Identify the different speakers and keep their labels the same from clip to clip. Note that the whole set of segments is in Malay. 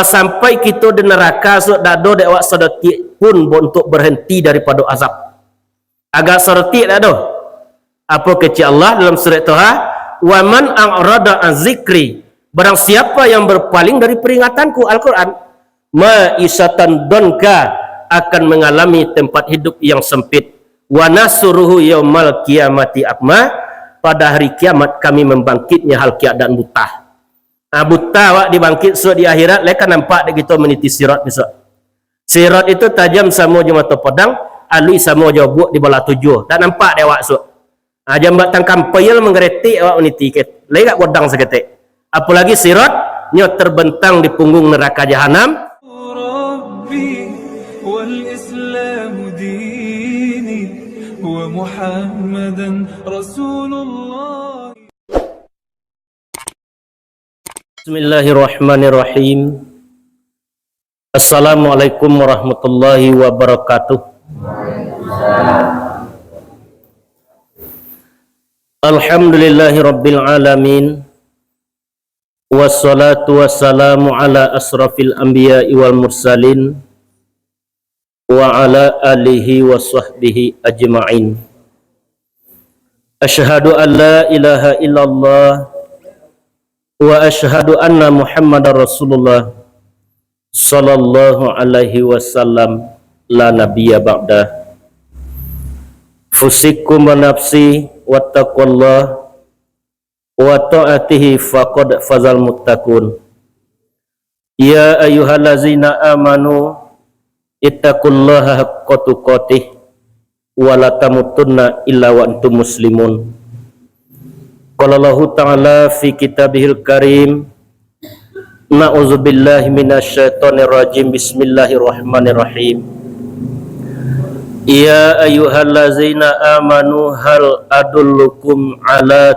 Speaker 1: sampai kita di neraka sudah ada dewak sedetik pun untuk berhenti daripada azab. Agak sedetik dah ada. Apa kata Allah dalam surat Taha? Wa man a'rada an zikri, barang siapa yang berpaling dari peringatanku Al-Quran, ma'isatan donka, akan mengalami tempat hidup yang sempit. Wa nasuruhu yaumal qiyamati akma, pada hari kiamat kami membangkitnya hal keadaan buta. Buta awak dibangkit so di akhirat, mereka nampak dia kita meniti sirat besok. Sirat itu tajam sama je mata pedang, alui sama je buat di bala tujuh. Tak nampak dia awak so. Jambat tangkam payal menggeretik awak meniti ket. Legak godang seketik. Apalagi sirat nya terbentang di punggung neraka jahanam.
Speaker 2: Rabbi wal Islam dini wa Muhammadan Rasulullah.
Speaker 1: Bismillahirrahmanirrahim. Assalamualaikum warahmatullahi wabarakatuh. Alhamdulillahi rabbil alamin. Wassalatu wassalamu ala asrafil anbiya'i wal mursalin wa ala alihi wa sahbihi ajma'in. Asyhadu an la ilaha illallah wa asyhadu anna Muhammadar Rasulullah sallallahu alaihi wasallam la nabiyya ba'da. Fusikum wa nafsi wattaqullah wa ta'atihi faqad fazal muttaqun. Ya ayyuhallazina amanu ittaqullaha haqqa tuqatih wa la tamutunna illa wa antum muslimun. Qala Allahu ta'ala fi kitabihil karim, na'udzubillahi minasyaitonir rajim, bismillahirrahmanirrahim. Ya ayyuhallazina amanu hal adullukum ala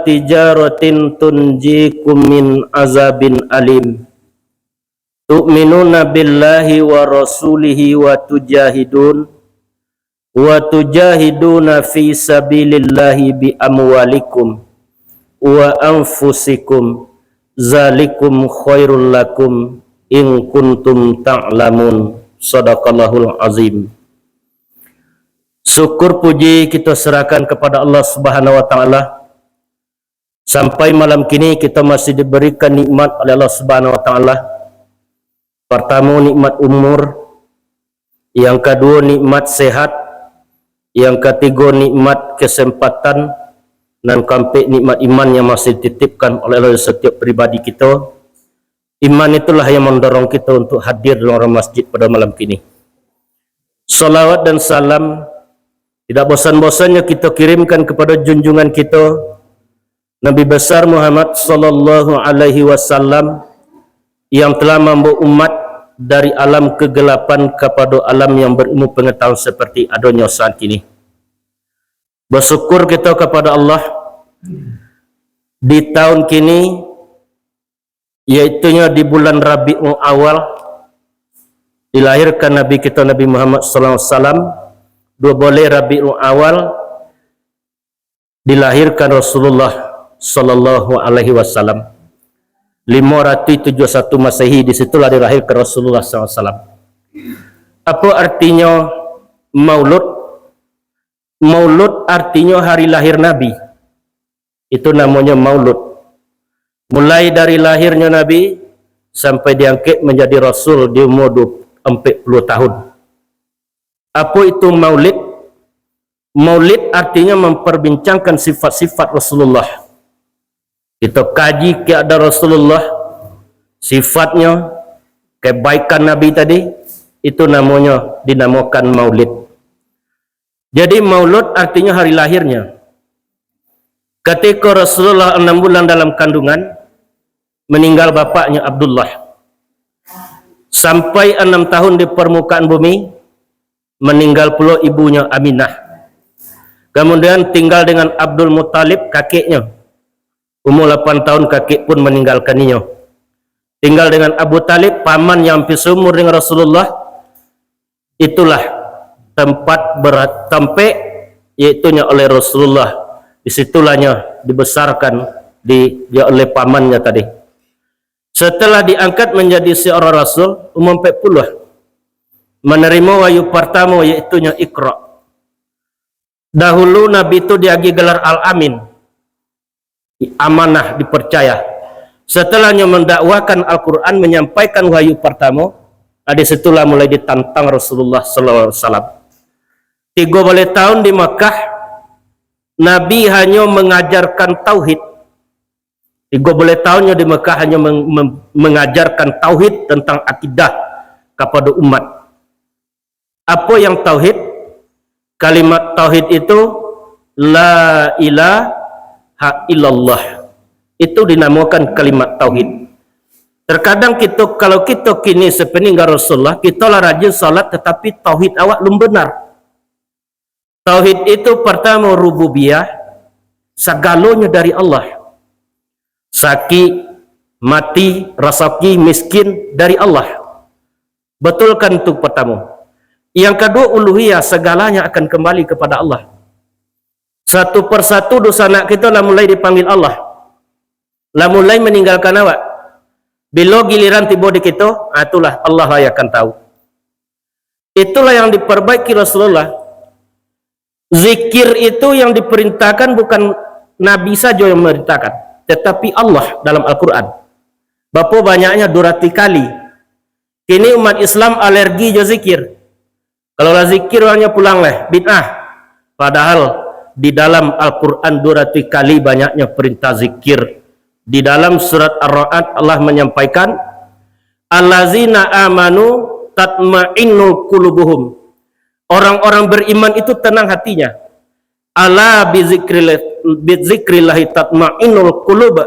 Speaker 1: tijaratin tunjikum min azabin alim, tu'minuna billahi wa rasulihi wa tujahiduna fi sabilillahi bi amwalikum wa anfusikum, zalikum khairul lakum in kuntum ta'lamun. Sadaqallahul azim. Syukur puji kita serahkan kepada Allah Subhanahu wa taala. Sampai malam kini kita masih diberikan nikmat oleh Allah Subhanahu wa taala. Pertama nikmat umur, yang kedua nikmat sehat, yang ketiga nikmat kesempatan, dan keempat nikmat iman yang masih dititipkan oleh Allah setiap pribadi kita. Iman itulah yang mendorong kita untuk hadir dalam masjid pada malam kini. Salawat dan salam tidak bosan-bosannya kita kirimkan kepada junjungan kita Nabi besar Muhammad sallallahu alaihi wasallam, yang telah membawa umat dari alam kegelapan kepada alam yang berilmu pengetahuan seperti adanya saat ini. Bersyukur kita kepada Allah di tahun kini, yaitunya di bulan Rabiul Awal, dilahirkan Nabi kita Nabi Muhammad sallallahu alaihi wasallam. 12 Rabiul Awal dilahirkan Rasulullah sallallahu alaihi wasallam. 571 Masehi, disitulah dilahirkan Rasulullah sallallahu alaihi wasallam. Apa artinya Maulud? Maulud artinya hari lahir Nabi. Itu namanya Maulud. Mulai dari lahirnya Nabi sampai diangkat menjadi Rasul di umur 40 tahun. Apa itu Maulid? Maulid artinya memperbincangkan sifat-sifat Rasulullah. Kita kaji keadaan Rasulullah, sifatnya, kebaikan Nabi tadi, itu namanya dinamakan Maulid. Jadi Maulud artinya hari lahirnya. Ketika Rasulullah 6 bulan dalam kandungan, meninggal bapaknya Abdullah. Sampai 6 tahun di permukaan bumi, meninggal pula ibunya Aminah. Kemudian tinggal dengan Abdul Muttalib, kakeknya. Umur 8 tahun kakek pun meninggalkaninya. Tinggal dengan Abu Talib, paman yang hampir seumur dengan Rasulullah. Itulah tempat bertempe, yaitunya oleh Rasulullah. Disitulahnya dibesarkan oleh pamannya tadi. setelah diangkat menjadi seorang rasul umur 40 menerima wahyu pertama iaitunya Iqra. Dahulu Nabi itu diagi gelar Al-Amin, amanah, dipercaya. Setelahnya mendakwakan Al-Quran, menyampaikan wahyu pertama, di situlah mulai ditantang Rasulullah SAW. 30 tahun di Makkah Nabi hanya mengajarkan tauhid. 30 tahunnya di Makkah hanya mengajarkan tauhid tentang akidah kepada umat. Apa yang tauhid? Kalimat tauhid itu la ilaha illallah. Itu dinamakan kalimat tauhid. Terkadang kita, kalau kita kini sepeninggal Rasulullah, kita lah rajin salat tetapi tauhid awak belum benar. Tauhid itu pertama rububiyah, segalanya dari Allah. Sakit, mati, rasaki, miskin dari Allah. Betulkan itu pertama. Yang kedua uluhiyah, segalanya akan kembali kepada Allah. Satu persatu dosa anak kita lah mulai dipanggil Allah. Lah mulai meninggalkan awak. Bila giliran tiba di kita, itulah Allah lah yang akan tahu. Itulah yang diperbaiki Rasulullah. Zikir itu yang diperintahkan bukan Nabi saja yang memerintahkan, tetapi Allah dalam Al-Quran. Berapa banyaknya 200 kali. Kini umat Islam alergi je zikir. Kalau lah zikir hanya pulang lah, bid'ah. Padahal di dalam Al-Quran 200 kali banyaknya perintah zikir. Di dalam surat Ar-Ra'd Allah menyampaikan, allazina amanu tatma'innul qulubuhum. Orang-orang beriman itu tenang hatinya. Ala bizikrillahi tatma'innul qulub.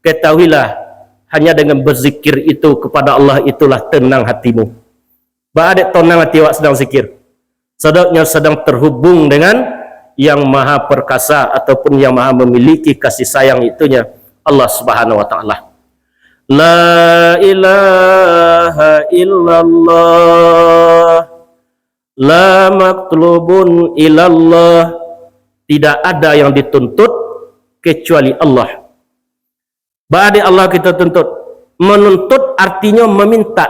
Speaker 1: Ketahuilah, hanya dengan berzikir itu kepada Allah itulah tenang hatimu. Ba'adik tenang hati awak sedang zikir. Sedangnya sedang terhubung dengan yang maha perkasa ataupun yang maha memiliki kasih sayang itunya, Allah Subhanahu wa ta'ala. La ilaha illallah, la matlubun ilallah. Tidak ada yang dituntut kecuali Allah. Ba'adik Allah kita tuntut. Menuntut artinya meminta.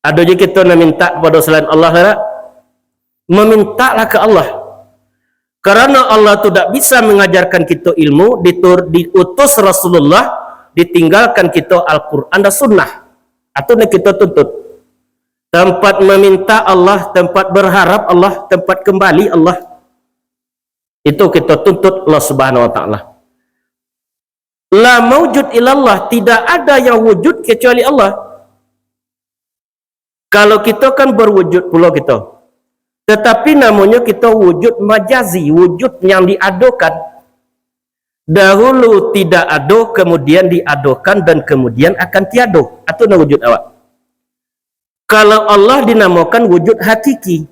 Speaker 1: Ada je kita nak minta kepada selain Allah tak? Memintalah ke Allah. Karena Allah tu tak bisa mengajarkan kita ilmu, diutus Rasulullah, ditinggalkan kita Al-Quran dan Sunnah. Itu nak kita tuntut. Tempat meminta Allah, tempat berharap Allah, tempat kembali Allah. Itu kita tuntut Allah Subhanahu wa ta'ala. La mawjud ilallah, tidak ada yang wujud kecuali Allah. Kalau kita kan berwujud pula kita. Tetapi namanya kita wujud majazi, wujud yang diadokan. Dahulu tidak ada, kemudian diadokan dan kemudian akan tiada. Itu nama wujud awak. Kalau Allah dinamakan wujud hakiki.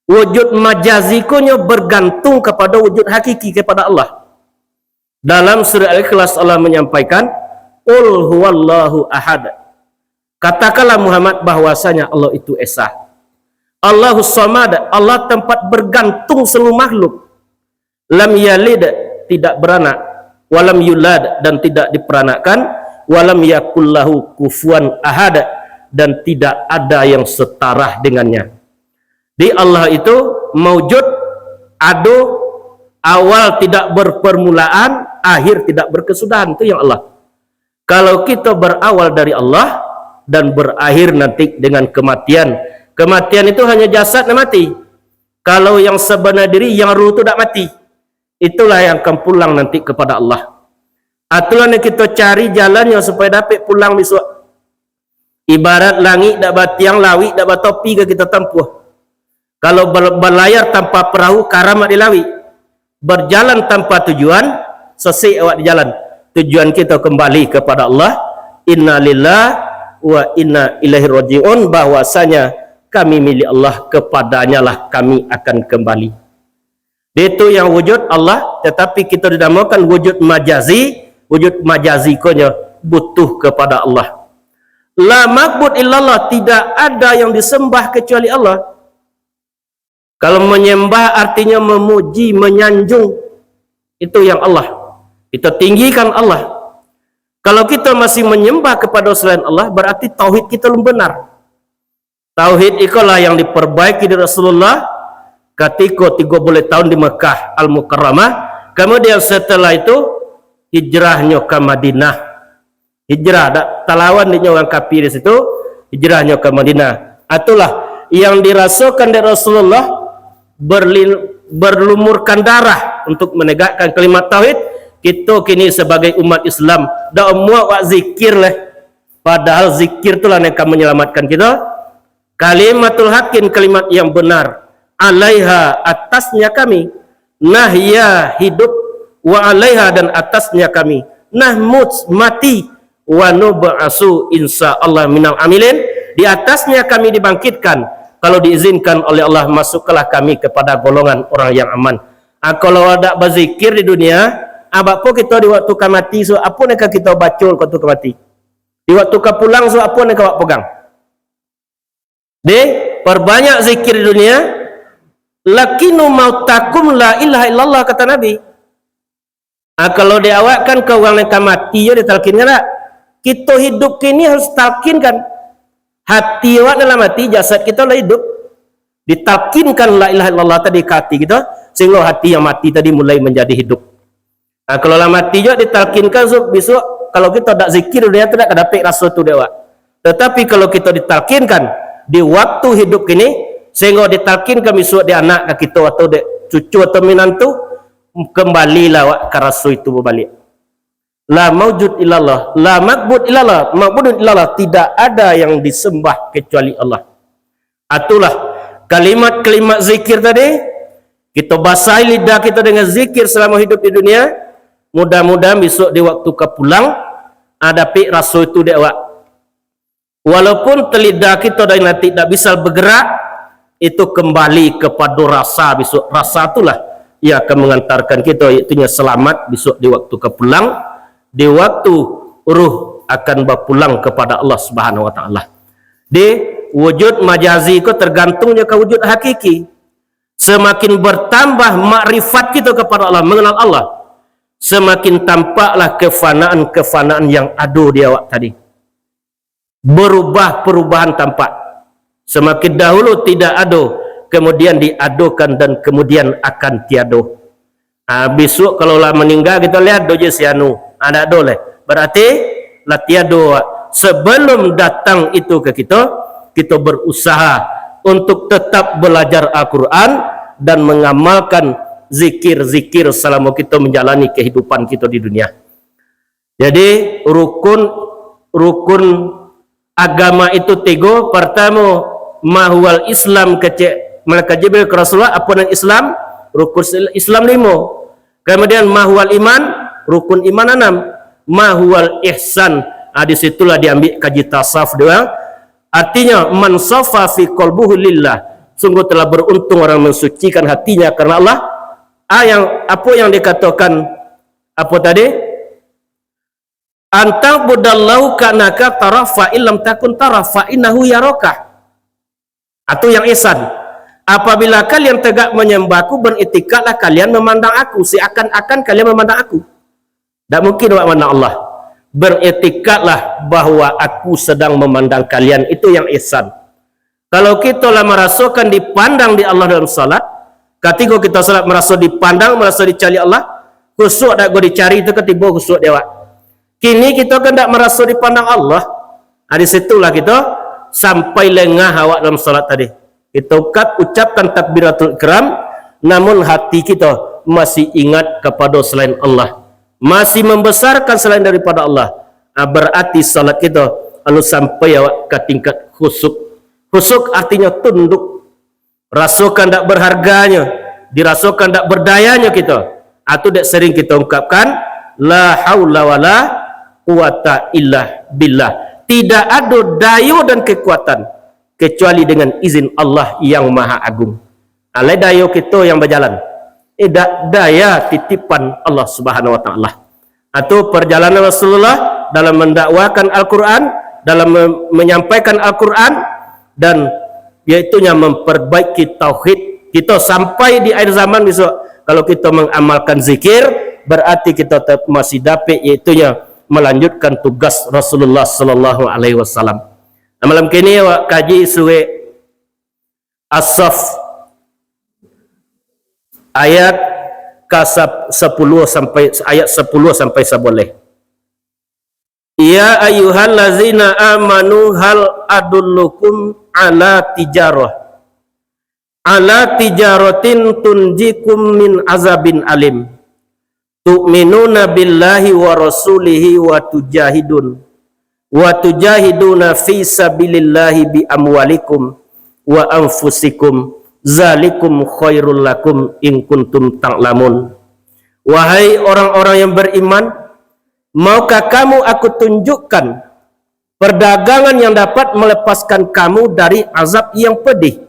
Speaker 1: Wujud majazi konya bergantung kepada wujud hakiki kepada Allah. Dalam surah Al-Ikhlas Allah menyampaikan, Qul huwallahu ahad. Katakanlah Muhammad bahwasanya Allah itu esa. Allahus samad, Allah tempat bergantung seluruh makhluk. Lam yalid, tidak beranak. Walam yulad, dan tidak diperanakkan. Walam yakullahu kufuwan ahad, dan tidak ada yang setara dengannya. Di Allah itu maujud, ado, awal tidak berpermulaan, akhir tidak berkesudahan. Itu yang Allah. Kalau kita berawal dari Allah dan berakhir nanti dengan kematian. Kematian itu hanya jasad yang mati. Kalau yang sebenar diri, yang ruh itu tak mati. Itulah yang akan pulang nanti kepada Allah. Itulah yang kita cari jalannya supaya dapat pulang besok. Ibarat langit dak batiang, lawi dak batopi ke kita tempuh. Kalau berlayar tanpa perahu, karamat di lawi. Berjalan tanpa tujuan, selesai awak di jalan. Tujuan kita kembali kepada Allah. Inna lillahi wa inna ilaihi raji'un, bahwasanya kami milik Allah, kepadanya lah kami akan kembali. Itu yang wujud Allah, tetapi kita dinamakan wujud majazi. Wujud majazi konya butuh kepada Allah. La ma'bud illallah, tidak ada yang disembah kecuali Allah. Kalau menyembah artinya memuji, menyanjung, itu yang Allah. Kita tinggikan Allah. Kalau kita masih menyembah kepada selain Allah, berarti tauhid kita belum benar. Tauhid itulah yang diperbaiki dari Rasulullah ketika 30 tahun di Mekah Al-Mukarramah. Kemudian setelah itu hijrahnya ke Madinah. Hijrah talawan di orang kafir di situ, hijrahnya ke Madinah. Itulah yang dirasakan dari Rasulullah berlumurkan darah untuk menegakkan kalimat tauhid. Kita kini sebagai umat Islam dah muak wak zikir lah. Padahal zikir itulah yang akan menyelamatkan kita. Kalimatul haqqin, kalimat yang benar. Alaiha, atasnya kami. Nahya, hidup. Wa alaiha, dan atasnya kami. Nahmut, mati. Wa nub'asu insyaallah minal amilin. Di atasnya kami dibangkitkan. Kalau diizinkan oleh Allah, masuklah kami kepada golongan orang yang aman. Kalau ada berzikir di dunia, apa kita di waktu kau mati, so apa nak kita bacul waktu kau mati? Di waktu kau pulang, so apa nak kau pegang? Perbanyak zikir di dunia. Lakinu mautakum la ilaha illallah, kata Nabi. Kalau diawakkan ke orang yang mati, ya ditalkinkan tak? Kita hidup kini harus talkinkan. Hati awak dalam mati, jasad kita lah hidup. Ditalkinkan la ilaha illallah tadi ke hati kita, sehingga hati yang mati tadi mulai menjadi hidup. Kalau lah mati juga ditalkinkan, so besok kalau kita tak zikir dunia tidak dapat rasa tu dewa. Tetapi kalau kita ditalkinkan di waktu hidup kini, sehingga ditalkinkan besok di anak kita atau di cucu atau menantu, kembalilah wak ke rasa itu berbalik. La maujud illallah, la ma'bud illallah, ma'budun illallah, tidak ada yang disembah kecuali Allah. Itulah kalimat-kalimat zikir tadi. Kita basahi lidah kita dengan zikir selama hidup di dunia. Mudah-mudahan besok di waktu ke pulang ada pik rasa itu dia awak. Walaupun lidah kita dah nanti tak bisa bergerak, itu kembali kepada rasa besok. Rasa itulah yang akan mengantarkan kita, iaitu selamat besok di waktu ke pulang, di waktu ruh akan berpulang kepada Allah Subhanahu Wa Taala. Di wujud majazi itu tergantungnya ke wujud hakiki. Semakin bertambah makrifat kita kepada Allah, mengenal Allah, semakin tampaklah kefanaan-kefanaan yang ada di awak tadi. Berubah perubahan tampak. Semakin dahulu tidak ada, kemudian diadukan dan kemudian akan tiada. Besok kalau lah meninggal kita lihat doje sianu, ada doleh. Berarti lah tiada. Sebelum datang itu ke kita berusaha untuk tetap belajar Al-Quran dan mengamalkan zikir-zikir selama kita menjalani kehidupan kita di dunia. Jadi rukun agama itu tiga. Pertama, mahwal Islam kecek malaikat Jibril ke Rasulullah, apa nan Islam? Rukun Islam 5. Kemudian mahwal iman, rukun iman 6. Mahwal ihsan, di situlah diambil kaji tasawuf dia. Artinya man safa fi qalbuhu lillah, sungguh telah beruntung orang mensucikan hatinya karena Allah. Apa yang dikatakan apa tadi? Anta budallahu kanaka tarafa illam takun tarafa innahu yaraka. Atau yang ihsan, apabila kalian tegak menyembahku, beritikadlah kalian memandang aku seakan-akan kalian memandang aku. Tak mungkin memandang Allah. Beritikadlah bahwa aku sedang memandang kalian, itu yang ihsan. Kalau kita lah merasakan dipandang di Allah dalam salat, ketika kita salat merasa dipandang, merasa dicari Allah, khusuk tak go dicari itu ketiba khusuk dewa. Kini kita kan tak merasa dipandang Allah. Di situlah kita sampai lengah awak dalam salat tadi. Kita ucapkan takbiratul ihram, namun hati kita masih ingat kepada selain Allah, masih membesarkan selain daripada Allah. Berarti salat kita lalu sampai awak ke tingkat khusuk. Khusuk artinya tunduk, rasakan tak berharganya, dirasakan tak berdayanya kita. Itu dak sering kita ungkapkan la haula wala quwata illa billah. Tidak ada daya dan kekuatan kecuali dengan izin Allah yang Maha Agung. Alai daya kita yang berjalan, daya titipan Allah Subhanahu Wa Taala. Atau perjalanan Rasulullah dalam mendakwakan Al-Quran, dalam menyampaikan Al-Quran, dan iaitunya memperbaiki tauhid kita sampai di akhir zaman besok. Kalau kita mengamalkan zikir, berarti kita masih dapat iaitunya melanjutkan tugas Rasulullah sallallahu alaihi wasallam. Malam kini awak kaji surah As-Saff ayat ke-10 sampai ayat 10 sampai 11. Ya ayyuhallazina amanu hal adullukum ala tijaratin tunjikum min azabin alim tu'minuna billahi wa rasulihi wa tujahiduna fi sabilillahi bi amwalikum wa anfusikum zalikum khairul lakum in kuntum ta'lamun. Wahai orang-orang yang beriman, maukah kamu aku tunjukkan perdagangan yang dapat melepaskan kamu dari azab yang pedih?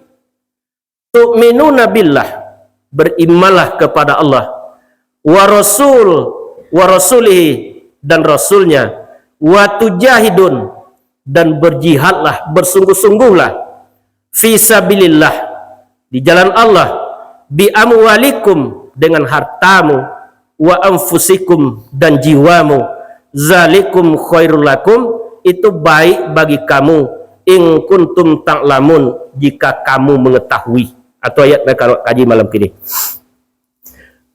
Speaker 1: Tu'minuna billah, berimanlah kepada Allah, wa rasulihi, dan rasulnya, wa tujahidun, dan berjihadlah, bersungguh-sungguhlah, fi sabilillah, di jalan Allah, bi amwalikum, dengan hartamu, wa anfusikum, dan jiwamu, zalikum khairul lakum, itu baik bagi kamu, in kuntum ta'lamun, jika kamu mengetahui. Atau ayat kalau kaji malam ini.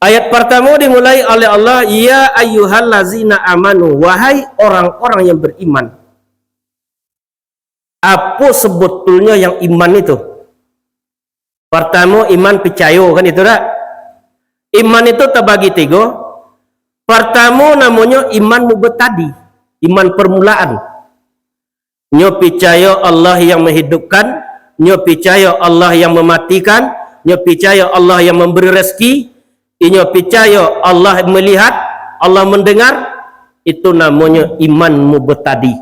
Speaker 1: Ayat pertama dimulai oleh Allah, ya ayyuhallazina amanu, wahai orang-orang yang beriman. Apa sebetulnya yang iman itu? Pertama, iman percaya, kan itu tak? Iman itu terbagi 3. Pertama namanya iman mubtadi, iman permulaan. Nyo percaya Allah yang menghidupkan, nyo percaya Allah yang mematikan, nyo percaya Allah yang memberi rezeki, nyo percaya Allah melihat, Allah mendengar. Itu namanya iman mubtadi.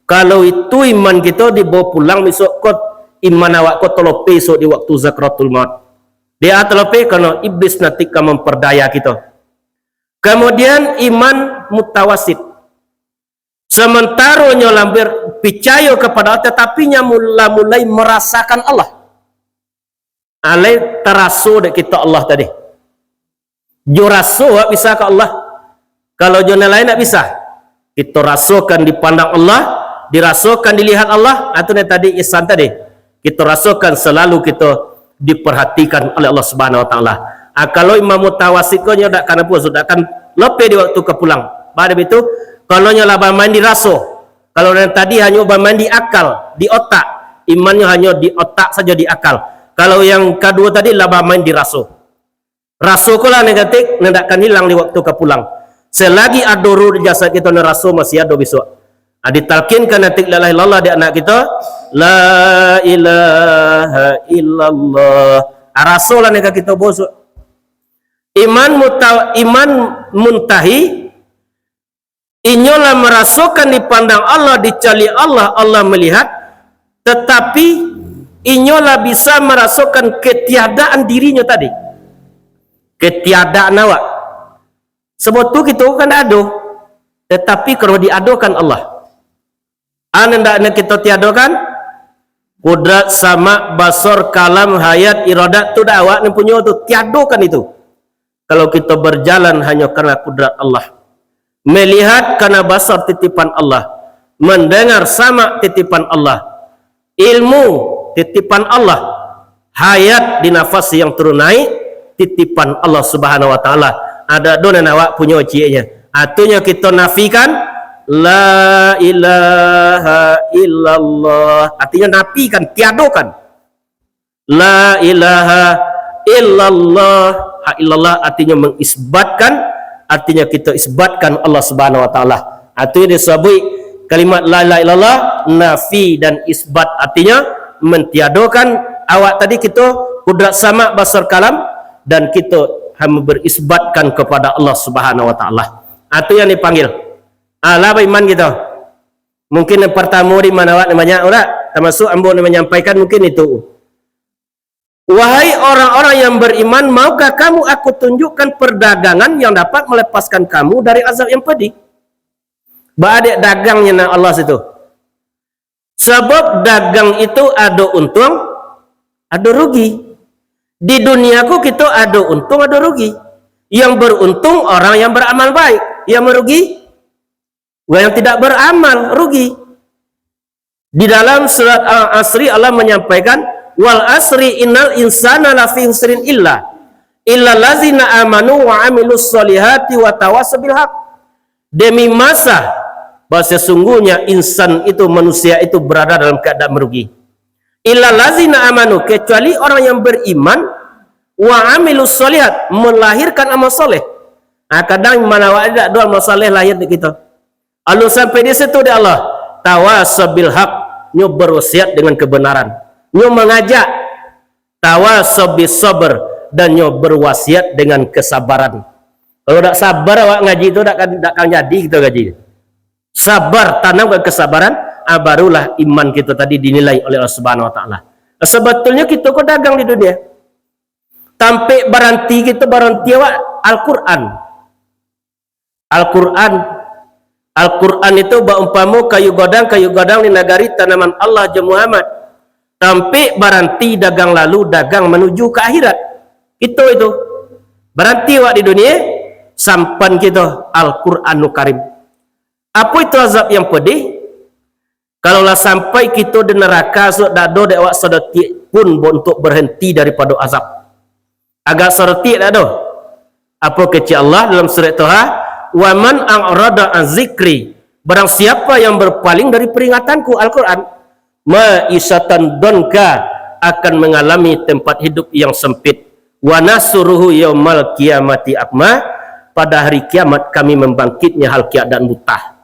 Speaker 1: Kalau itu iman kita dibawa pulang besok kot, iman awak kot telope esok di waktu zakratul maut. Dia telope kerana iblis nanti akan memperdaya kita. Kemudian iman mutawasit. Sementara nyo percaya kepada Allah, tetapi nya mulai merasakan Allah. Alai teraso dek kita Allah tadi. Jo raso bisa ke Allah. Kalau jo lain tak bisa. Kita rasakan dipandang Allah, dirasakan dilihat Allah. Atau tadi ihsan tadi. Kita rasakan selalu kita diperhatikan oleh Allah Subhanahu Wa Taala. Kalau imam mutawasit ko nya dak kan apa sudah akan lepe di waktu ke pulang. Pada itu kalau nya lah bermain di raso. Kalau yang tadi hanya bermain di akal, di otak. Imannya hanya di otak saja, di akal. Kalau yang kedua tadi lah bermain di raso. Raso ko lah negatif, tidak akan hilang di waktu ke pulang. Selagi ada ruh di jasad kita, raso masih ada besok. Ditalkinkan nanti la ilaha illallah di anak kita, la ilaha illallah. Raso lah negatif kita bosok. Iman muntahi, inyolah merasakan dipandang Allah, dicali Allah, Allah melihat, tetapi inyolah bisa merasakan ketiadaan dirinya tadi. Ketiadaan awak. Sebab tu kita kan ada, tetapi kalau diadokan Allah. Anda kita tiadakan kudrat, sama, basar, kalam, hayat, iradat tu dah awak yang punya tu, tiadakan itu. Kalau kita berjalan hanya karena kudrat Allah. Melihat karena basar titipan Allah, mendengar sama titipan Allah, ilmu titipan Allah, hayat di nafas yang turun naik titipan Allah Subhanahu Wa Taala. Ada dona awak punya ujiannya. Atunya kita nafikan la ilaha illallah, artinya nafikan, tiadakan. La ilaha illallah, illallah artinya mengisbatkan, artinya kita isbatkan Allah Subhanahu Wa Taala. Artinya disebut kalimat la ilaha illallah nafi dan isbat, artinya mentiadakan awak tadi kita kudrat sama basar kalam, dan kita berisbatkan kepada Allah Subhanahu Wa Taala. Itu yang dipanggil ala iman kita. Mungkin yang pertama di mana awak namanya ora, termasuk ambo menyampaikan mungkin itu. Wahai orang-orang yang beriman, maukah kamu aku tunjukkan perdagangan yang dapat melepaskan kamu dari azab yang pedih? Baadik dagangnya na Allah situ. Sebab dagang itu ada untung, ada rugi. Di duniaku kita ada untung, ada rugi. Yang beruntung orang yang beramal baik. Yang merugi Orang yang tidak beramal rugi. Di dalam surat Al-Asri Allah menyampaikan, wal asri innal insana lafi husrin illa lazina amanu wa amilus solihati wa tawassaw bil haq. Demi masa bahwa sesungguhnya insan itu, manusia itu berada dalam keadaan merugi. Illa lazina amanu, kecuali orang yang beriman, wa amilus solihat, melahirkan amal soleh. Kadang mana ada dua amal soleh lahir di kita. Lalu sampai di situ dia Allah tawassaw bil haq, nyo berwasiat dengan kebenaran, nyo mengajak tawassaw bis sabr, dan nyo berwasiat dengan kesabaran. Kalau tak sabar awak ngaji itu tak akan jadi kita ngaji. Sabar, tanamkan kesabaran, barulah iman kita tadi dinilai oleh Allah Subhanahu wa taala. Sebetulnya kita kok dagang di dunia. Tampe baranti kita baranti awak Al-Qur'an. Al-Quran itu baumpamu kayu godang di nagari tanaman Allah je Muhammad. Tampi baranti dagang lalu, dagang menuju ke akhirat. Itu baranti wak di dunia, sampan kita Al-Quranul Karim. Apa itu azab yang pedih? Kalaulah sampai kita di neraka, sudah ada wak sedeti pun untuk berhenti daripada azab. Agak sedeti tak ada. Apa kecil Allah dalam surat Toha? Wa man a'rada an zikri, barang siapa yang berpaling dari peringatanku Al-Quran, ma'isatan donka, akan mengalami tempat hidup yang sempit. Wa nasuruhu yaumal kiamati akma, pada hari kiamat kami membangkitnya hal keadaan buta.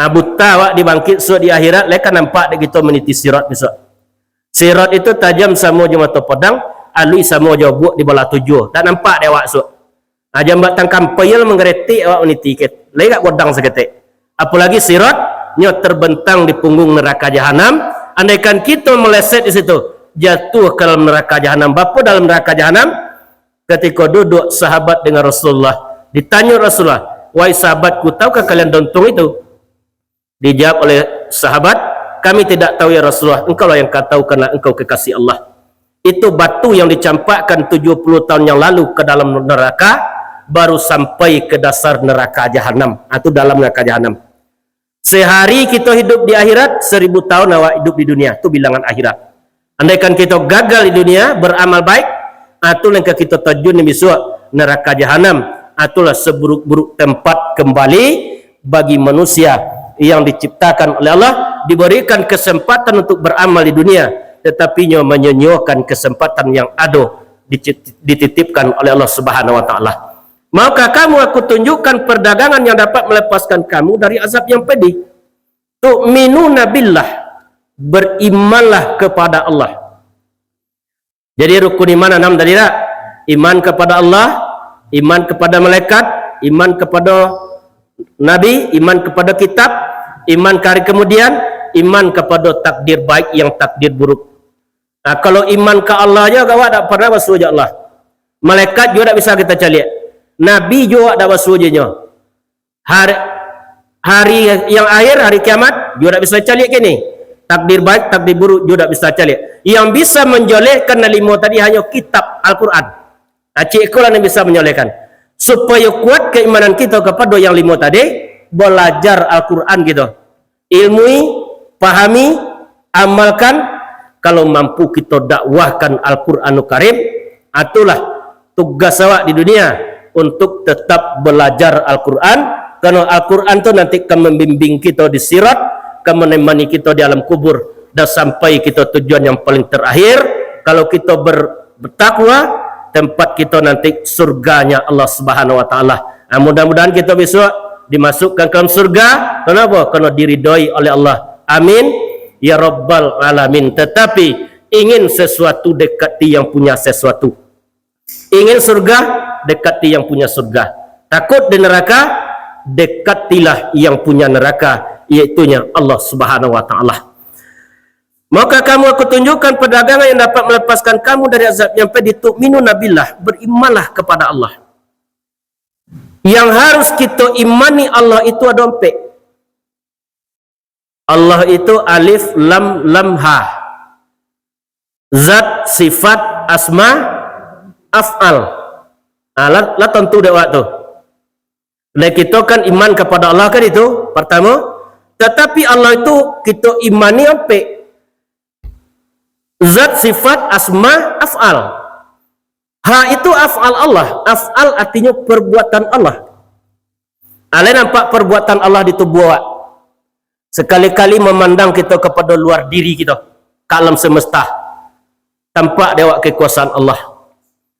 Speaker 1: Buta wak dibangkit di akhirat, mereka nampak dia kita meniti sirat besok. Sirat itu tajam sama je mata pedang, alui sama je buat di bala tujuh, tak nampak dia wak sok. Jambat tangkam payal menggeretik awak meniti ket. Legak godang seketik. Apalagi sirat nyo terbentang di punggung neraka jahanam. Andaikan kita meleset di situ, jatuh ke dalam neraka jahanam. Bapa dalam neraka jahanam? Ketika duduk sahabat dengan Rasulullah, ditanya Rasulullah, "Wahai sahabatku, tahukah kalian dontung itu?" Dijawab oleh sahabat, "Kami tidak tahu ya Rasulullah. Engkau lah yang tahu karena engkau kekasih Allah." Itu batu yang dicampakkan 70 tahun yang lalu ke dalam neraka, baru sampai ke dasar neraka jahanam, atau dalam neraka jahanam. Sehari kita hidup di akhirat, 1000 tahun awak hidup di dunia. Itu bilangan akhirat. Andaikan kita gagal di dunia beramal baik, itulah kita terjun di besok neraka jahanam. Itulah seburuk-buruk tempat kembali bagi manusia yang diciptakan oleh Allah, diberikan kesempatan untuk beramal di dunia, tetapi menyanyiakan kesempatan yang ada dititipkan oleh Allah Subhanahu wa taala. Maka kamu aku tunjukkan perdagangan yang dapat melepaskan kamu dari azab yang pedih. Tu'minuna billah, berimanlah kepada Allah. Jadi rukun iman 6 tadi tak? Iman kepada Allah, iman kepada malaikat, iman kepada nabi, iman kepada kitab, iman ke hari kemudian, iman kepada takdir baik yang takdir buruk. Kalau iman ke Allah aja kau tak pernah basuh Allah. Malaikat juga tak bisa kita cari. Nabi juga tak basuhnya. Hari yang akhir, hari kiamat juga tak bisa cari kini. Takdir baik, takdir buruk juga tak bisa cari. Yang bisa menjolehkan 5 tadi hanya kitab Al-Quran. Cik ikulah yang bisa menyolehkan. Supaya kuat keimanan kita kepada yang 5 tadi, belajar Al-Quran kita. Ilmui, pahami, amalkan. Kalau mampu kita dakwahkan Al-Quranul Karim, itulah tugas awak di dunia, untuk tetap belajar Al-Quran. Karena Al-Quran itu nanti akan membimbing kita di sirat, akan menemani kita di alam kubur, dan sampai kita tujuan yang paling terakhir. Kalau kita bertakwa, tempat kita nanti surganya Allah Subhanahu wa taala. Mudah-mudahan kita besok dimasukkan ke dalam surga. Kenapa? Karena diridhoi oleh Allah. Amin ya rabbal alamin. Tetapi ingin sesuatu dekati yang punya sesuatu. Ingin surga, dekati yang punya surga. Takut di neraka, dekatilah yang punya neraka, iaitunya Allah Subhanahu wa taala. Maka kamu aku tunjukkan perdagangan yang dapat melepaskan kamu dari azab yang pedih. Tu'minuna billah, berimanlah kepada Allah. Yang harus kita imani Allah itu ada 4. Allah itu alif lam lam ha. Zat, sifat, asma, af'al. Lah tentu dak waktu. Dan kita kan iman kepada Allah kan itu pertama. Tetapi Allah itu kita imani apa? Zat, sifat, asma, af'al. Ha itu af'al Allah. Af'al artinya perbuatan Allah. Kalian nampak perbuatan Allah di tubuh awak. Sekali-kali memandang kita kepada luar diri kita, ke alam semesta. Tampak dia awak kekuasaan Allah.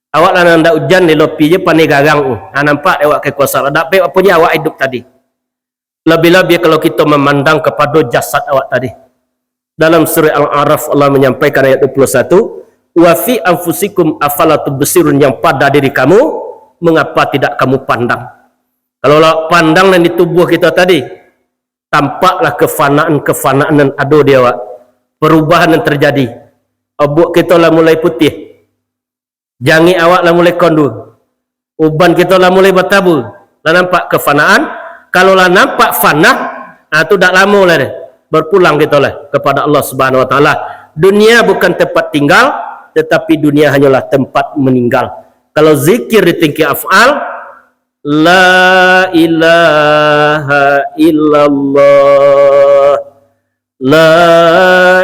Speaker 1: Awak lah nanda hujan di lopi je pandai gagang. Nampak dia awak kekuasaan. Ada apa punya awak hidup tadi. Lebih-lebih kalau kita memandang kepada jasad awak tadi. Dalam surah Al-A'raf Allah menyampaikan ayat 21, wa fi anfusikum afala tubsirun, yang pada diri kamu mengapa tidak kamu pandang. Kalau pandang dan di tubuh kita tadi, tampaklah kefanaan yang ada di awak. Perubahan yang terjadi. Obok kita lah mulai putih. Jangi awak lah mulai kondur. Uban kita lah mulai bertabur. Lah nampak kefanaan. Kalau lah nampak fana, itu dah lama lah dia. Berpulang kita lah kepada Allah Subhanahu Wa Taala. Dunia bukan tempat tinggal, tetapi dunia hanyalah tempat meninggal. Kalau zikir di tingkah af'al, la ilaha illallah, la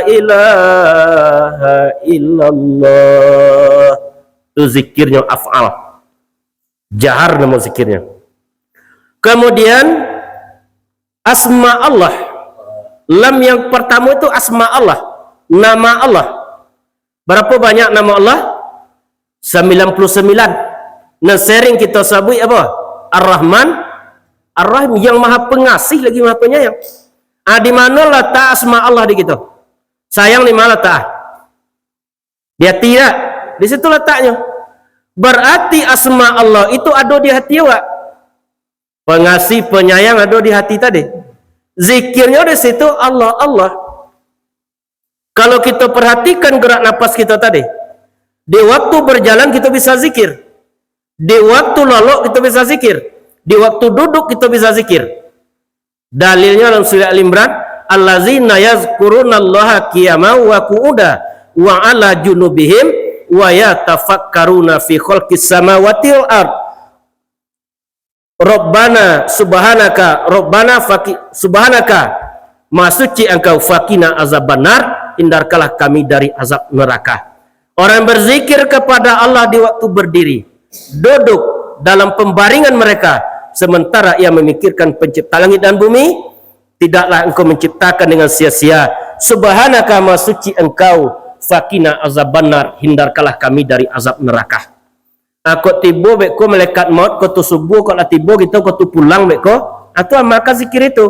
Speaker 1: ilaha illallah, itu zikirnya af'al. Jahar nama zikirnya. Kemudian asma Allah. Lam yang pertama itu asma Allah, nama Allah. Berapa banyak nama Allah? 99. Nah, sering kita sebut apa? Ar-Rahman, Ar-Rahim, yang maha pengasih lagi maha penyayang. Di mana letak asma Allah di kita? Sayang di mana letak? Di hati ya? Di situ letaknya. Berarti asma Allah itu ada di hati awak. Pengasih, penyayang ada di hati tadi. Zikirnya di situ Allah, Allah. Kalau kita perhatikan gerak nafas kita tadi, di waktu berjalan kita bisa zikir, di waktu lolok kita bisa zikir, di waktu duduk kita bisa zikir. Dalilnya dalam surah Al-Imran, allazina yazkurunallaha qiyaman wa qu'udan wa 'ala junubihim wa yatafakkaruna fi khalqis samawati wal ard. Rabbana subhanaka, Rabbana subhanaka, maha suci engkau, fakina azabannar, hindarkanlah kami dari azab neraka. Orang berzikir kepada Allah di waktu berdiri, duduk dalam pembaringan mereka, sementara ia memikirkan pencipta langit dan bumi, tidaklah engkau menciptakan dengan sia-sia. Subhanaka, maha suci engkau, fakina azabannar, hindarkanlah kami dari azab neraka. Kau tiba beko malaikat maut, kau tu subuh, kau lah tiba gitu, kau tu pulang beko, atau amalkan zikir itu.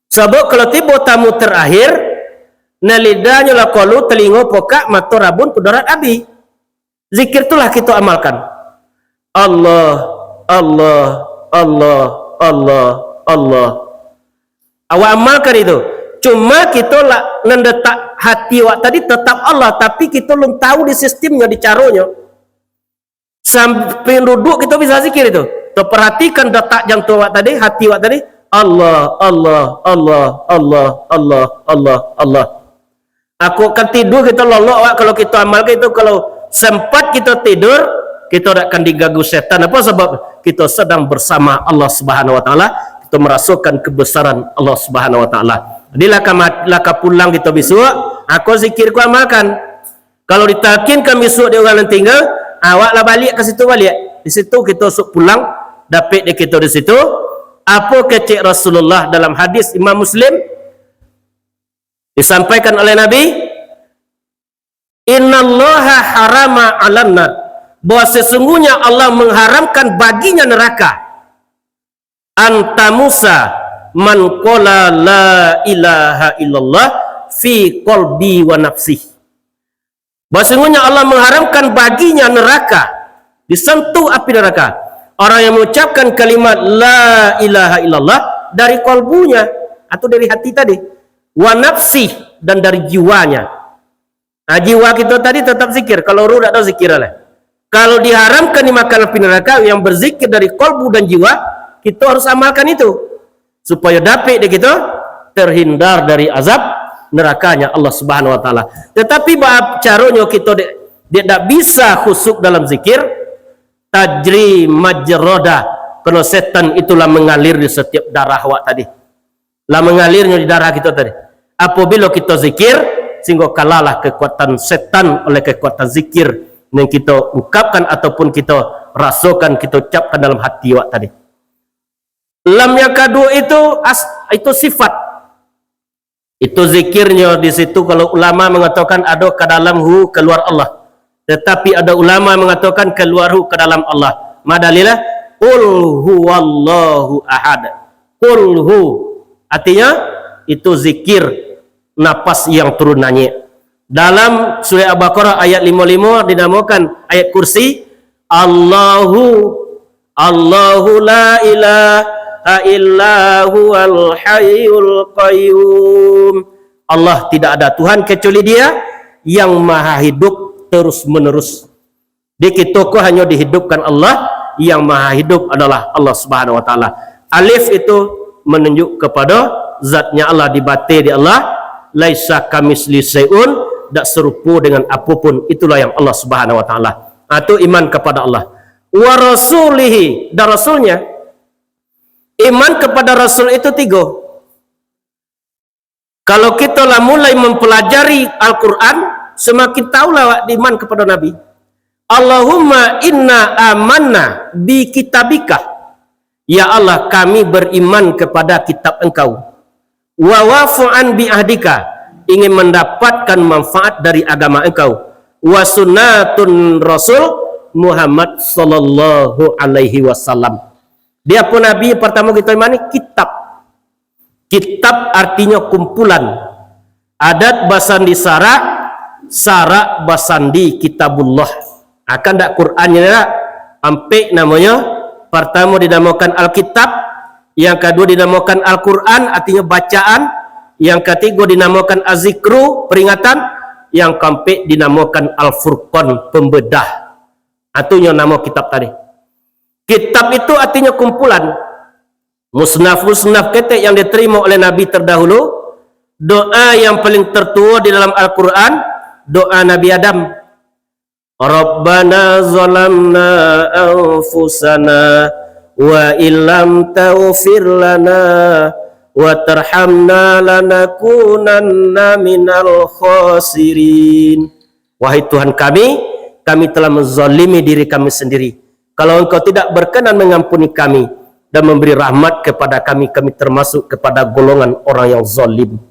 Speaker 1: Sebab kalau tiba tamu terakhir, na lidahnya lah kalu, telinga pokak, mata rabun, kudarat abi. Zikir itulah kita amalkan. Allah, Allah, Allah, Allah, Allah. Awak amalkan itu. Cuma kita lah mendetak hati awak tadi tetap Allah, tapi kita belum tahu di sistemnya, di caranya. Sampai duduk kita bisa zikir itu. Perhatikan detak jantung awak tadi, hati awak tadi, Allah, Allah, Allah, Allah, Allah, Allah, Allah. Aku akan tidur, kita lolok awak kalau kita amalkan itu. Kalau sempat kita tidur, kita tidak akan diganggu setan. Apa sebab? Kita sedang bersama Allah Subhanahu Wa Taala. Kita merasakan kebesaran Allah Subhanahu Wa Taala. Jadi laka pulang kita besok, aku zikir ku amalkan. Kalau ditakinkan besok dia orang yang tinggal, awaklah balik ke situ balik. Di situ kita sok pulang, dapat di kita di situ. Apa kecek Rasulullah dalam hadis Imam Muslim disampaikan oleh Nabi, innallaha harama 'alan nar, bahwa sesungguhnya Allah mengharamkan baginya neraka, anta Musa man qala la ilaha illallah fi qalbi wa nafsi. Bahasanya Allah mengharamkan baginya neraka, disentuh api neraka, orang yang mengucapkan kalimat la ilaha illallah dari kalbunya atau dari hati tadi, wa nafsi, dan dari jiwanya. Nah, jiwa kita tadi tetap zikir, kalau ruh tidak tahu zikir lah. Kalau diharamkan dimakan api neraka, yang berzikir dari kalbu dan jiwa, kita harus amalkan itu supaya dapat kita terhindar dari azab nerakanya Allah Subhanahu Wa Taala. Tetapi bab caranya kita dia tidak bisa khusuk dalam zikir, tajri majroda, Kerana setan itulah mengalir di setiap darah awak tadi. Lah mengalirnya di darah kita tadi. Apabila kita zikir, sehingga kalalah kekuatan setan oleh kekuatan zikir yang kita ungkapkan ataupun kita rasakan, kita ucapkan dalam hati awak tadi. Lam yang kedua itu sifat. Itu zikirnya di situ. Kalau ulama mengatakan ada ke dalam hu keluar Allah. Tetapi ada ulama mengatakan keluar hu ke dalam Allah. Madalilah qul huwallahu ahad. Qul hu artinya itu zikir napas yang turun nanya. Dalam surah Al-Baqarah ayat 55 dinamakan ayat kursi. Allahu la ilaha illa huwal hayyul qayyum. Allah tidak ada Tuhan kecuali Dia yang maha hidup terus menerus. Di kita hanya dihidupkan Allah, yang maha hidup adalah Allah Subhanahu wa taala. Alif itu menunjuk kepada zatnya Allah, di batin di Allah. Laisa kamisli syai'un, tak serupa dengan apapun. Itulah yang Allah Subhanahu wa taala. Itu iman kepada Allah. Wa rasulihi, dan rasulnya. Iman kepada Rasul itu 3. Kalau kita lah mulai mempelajari Al-Quran, semakin tahulah iman kepada Nabi. Allahumma inna amanna bi kitabika. Ya Allah, kami beriman kepada kitab Engkau. Wa wafu'an bi ahdika, ingin mendapatkan manfaat dari agama Engkau. Wa sunnatun Rasul Muhammad sallallahu alaihi wasallam. Dia pun Nabi pertama kita imani kitab. Kitab artinya kumpulan. Adat basandi sarak, sarak basandi kitabullah. Akan tak Qurannya tak? Ampe namanya. Pertama dinamakan Alkitab, yang kedua dinamakan Al-Quran artinya bacaan, yang ketiga dinamakan Az-Zikru peringatan, yang keempat dinamakan Al-Furqan pembedah. Artinya nama kitab tadi. Kitab itu artinya kumpulan. Musnaf-musnaf ketek yang diterima oleh Nabi terdahulu. Doa yang paling tertua di dalam Al-Quran, doa Nabi Adam. Rabbana zalamna anfusana wa illam taghfir lana wa tarhamna lanakunanna minal khasirin. Wahai Tuhan kami telah menzalimi diri kami sendiri. Kalau Engkau tidak berkenan mengampuni kami dan memberi rahmat kepada kami, kami termasuk kepada golongan orang yang zalim.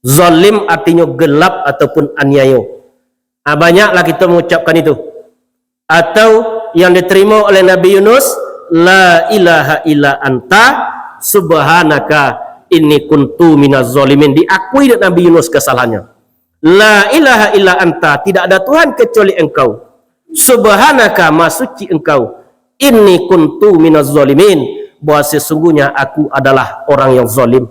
Speaker 1: Zalim artinya gelap ataupun aniaya. Banyaklah kita mengucapkan itu. Atau yang diterima oleh Nabi Yunus, la ilaha illa anta subhanaka inni kuntu minaz zalimin. Diakui oleh Nabi Yunus kesalahannya. La ilaha illa anta, tidak ada Tuhan kecuali Engkau. Subhanaka, maha suci Engkau. Inni kuntu minaz zalimin, bahwa sesungguhnya aku adalah orang yang zalim.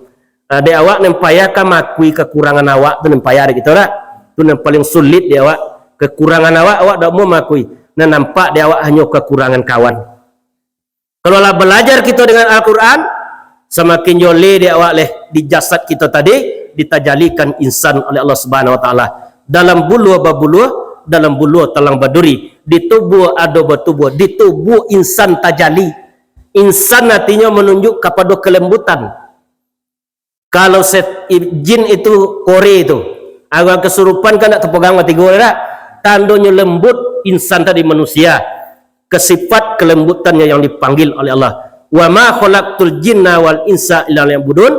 Speaker 1: Dia awak nempayakan mengakui kekurangan awak tu nempaya kita tak? Tu yang paling sulit dia awak. Kekurangan awak tak mau mengakui. Nah, nampak dia awak hanya kekurangan kawan. Kalau lah belajar kita dengan Al-Quran, semakin joleh dia awak leh di jasad kita tadi ditajalikan insan oleh Allah Subhanahu wa taala. Dalam buluh babuluh, dalam buluh talang baduri, di tubuh ada bertubuh, di tubuh insan tajali. Insan artinya menunjuk kepada kelembutan. Kalau jin itu kore itu, agak kesurupan kan tak terpegang mati gue tak? Tandanya lembut insan tadi manusia. Kesifat kelembutannya yang dipanggil oleh Allah. Wa ma khalaqtul jinna wal insa illa liya'budun.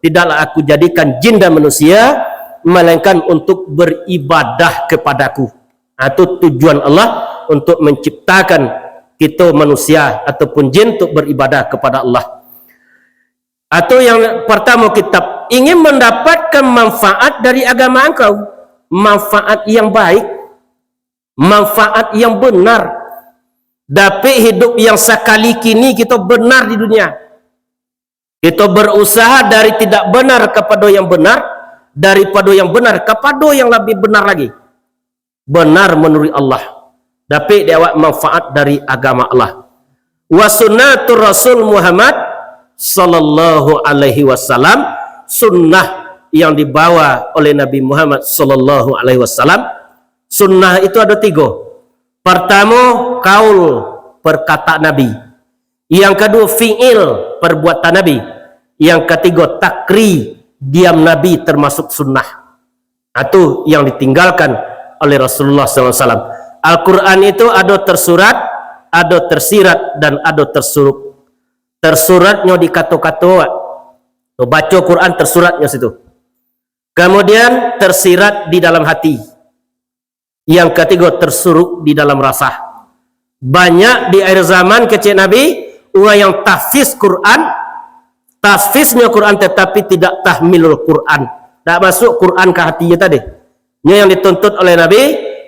Speaker 1: Tidaklah aku jadikan jin dan manusia melainkan untuk beribadah kepadaku. Itu tujuan Allah untuk menciptakan kita manusia ataupun jin untuk beribadah kepada Allah. Atau yang pertama kitab ingin mendapatkan manfaat dari agama engkau, manfaat yang baik, manfaat yang benar. Dapat hidup yang sekali kini kita benar di dunia. Kita berusaha dari tidak benar kepada yang benar, daripada yang benar kepada yang lebih benar lagi. Benar menurut Allah. Dapat dia awak manfaat dari agama Allah. Wa sunnatur Rasul Muhammad sallallahu alaihi wasallam, sunnah yang dibawa oleh Nabi Muhammad sallallahu alaihi wasallam. Sunnah itu ada 3. Pertama, kaul, perkataan Nabi. Yang kedua, fi'il, perbuatan Nabi. Yang ketiga, takri, diam Nabi termasuk sunnah. Itu yang ditinggalkan oleh Rasulullah SAW. Al-Quran itu ada tersurat, ada tersirat, dan ada tersuruk. Tersuratnya di kata-kata, baca Quran tersuratnya situ. Kemudian tersirat di dalam hati. Yang ketiga, tersuruk di dalam rasa. Banyak di akhir zaman kecil Nabi orang yang tahfiz Quran, tahfiznya Quran tetapi tidak tahmilul Quran, tak masuk Quran ke hatinya tadi. Ini yang dituntut oleh Nabi,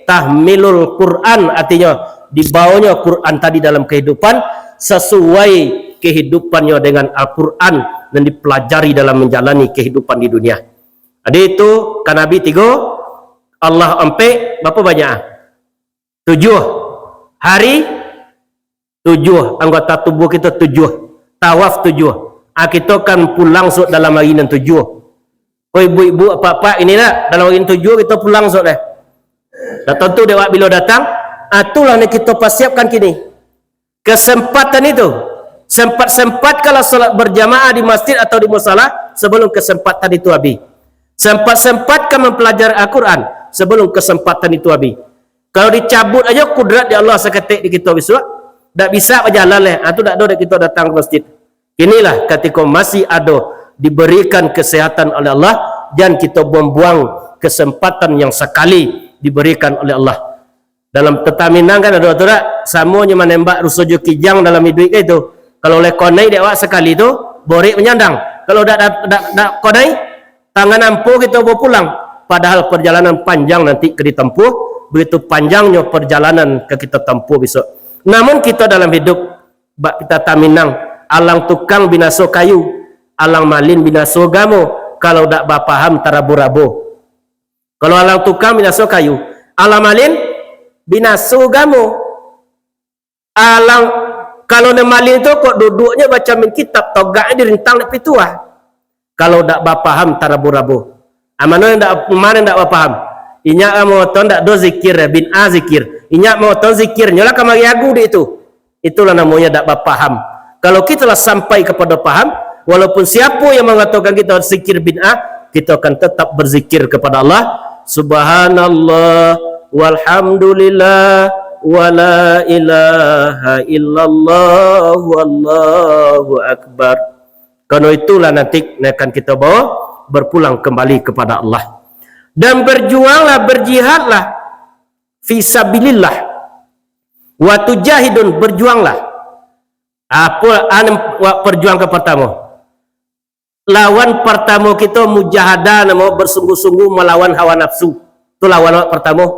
Speaker 1: tahmilul Quran, artinya dibawanya Quran tadi dalam kehidupan sesuai kehidupannya dengan Al-Quran dan dipelajari dalam menjalani kehidupan di dunia. Jadi itu kan Nabi 3, Allah sampai berapa banyak? 7 hari, 7 anggota tubuh kita, 7 tawaf, 7 kita kan pulang sok dalam hari yang 7. Kau ibu-ibu apa-apa inilah dalam hari 7 kita pulang sok dah. Dan tentu dewa bila datang, itulah yang kita persiapkan kini. Kesempatan itu sempat-sempat kalau solat berjamaah di masjid atau di musala sebelum kesempatan itu habis. Sempat-sempat kan mempelajari Al-Quran sebelum kesempatan itu habis. Kalau dicabut aja kudrat di Allah seketik di kita besok, tak bisa berjalan lah. Itu tak ada kita datang ke masjid. Inilah ketika masih ada diberikan kesehatan oleh Allah dan kita buang-buang kesempatan yang sekali diberikan oleh Allah. Dalam tetaminang kan ada tak samunya menembak rusuju kijang dalam hidup itu. Kalau oleh konai dia sekali itu borik menyandang. Kalau dak konai tangan ampuh kita bawa pulang. Padahal perjalanan panjang nanti ke ditempuh, begitu panjangnya perjalanan ke kita tempuh besok. Namun kita dalam hidup kita taminang alang tukang binaso kayu, alang malin binaso gamo. Kalau dak bapaham tarabu-rabu. Kalau alang tukang binaso kayu, alang malin binaso gamo. Alang kalau nemalin itu kok duduknya baca min kitab togaknya dirintang di pituah. Kalau dak bapaham tarabu-rabu. Amano ndak mana ndak bapaham. Inya mau ton ndak do zikir bin a zikir. Inya mau ton zikir nyola kamari agu di itu. Itulah namanya ndak bapaham. Kalau kita lah sampai kepada paham, walaupun siapa yang mengatakan kita zikir bin a, kita akan tetap berzikir kepada Allah. Subhanallah walhamdulillah wala ilaha illallah wallahu akbar. Karena itulah nanti akan kita bawa berpulang kembali kepada Allah. Dan berjuanglah, berjihadlah fisabilillah wa tujahidun, berjuanglah. Apa perjuang ke pertama? Lawan pertama kita mujahadah, nama bersungguh-sungguh melawan hawa nafsu. Itu lawan pertama.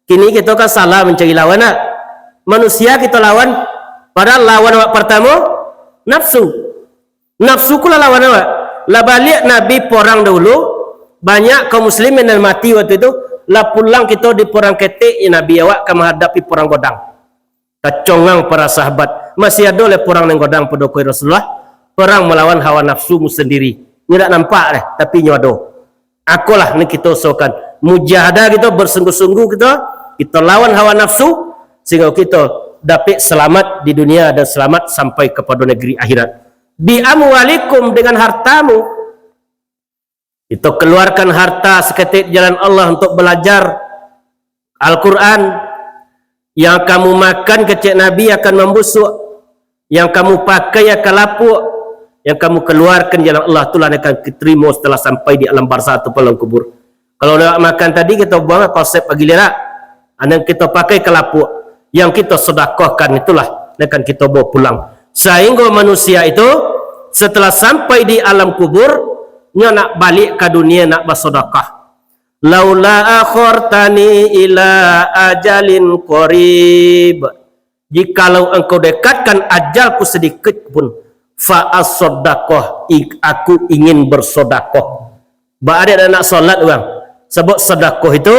Speaker 1: Kini kita kan salah mencari lawan. Manusia kita lawan, padahal lawan awak pertama nafsu. Nafsu kula lawan awak. Lah balik Nabi porang dahulu, banyak kaum muslimin yang mati waktu itu. Lah pulang kita di porang ketik, Nabi awak akan menghadapi porang godang. Kecongang para sahabat. Masih ada oleh porang yang godang pada koi Rasulullah. Perang melawan hawa nafsumu sendiri. Ini tak nampak deh, tapi ini ada. Akulah ni kita usahakan. Mujahadah kita bersungguh-sungguh kita lawan hawa nafsu sehingga kita dapat selamat di dunia dan selamat sampai kepada negeri akhirat. Bi amwalikum, dengan hartamu. Kita keluarkan harta seketik jalan Allah untuk belajar Al-Quran. Yang kamu makan kecik Nabi akan membusuk. Yang kamu pakai akan lapuk. Yang kamu keluarkan jalan Allah itulah akan diterima setelah sampai di alam barzah atau alam kubur. Kalau nak makan tadi kita buang konsep pagi lera. Yang kita pakai ke lapuk, yang kita sedekahkan itulah akan kita bawa pulang. Sehingga manusia itu setelah sampai di alam kubur, nya nak balik ke dunia nak bersedekah. Laula akhartani ila ajalin qarib. Jikalau engkau dekatkan ajalku sedikit pun, fa as-sadaqah, aku ingin bersedekah. Ba ada nak solat orang. Sebab sedekah itu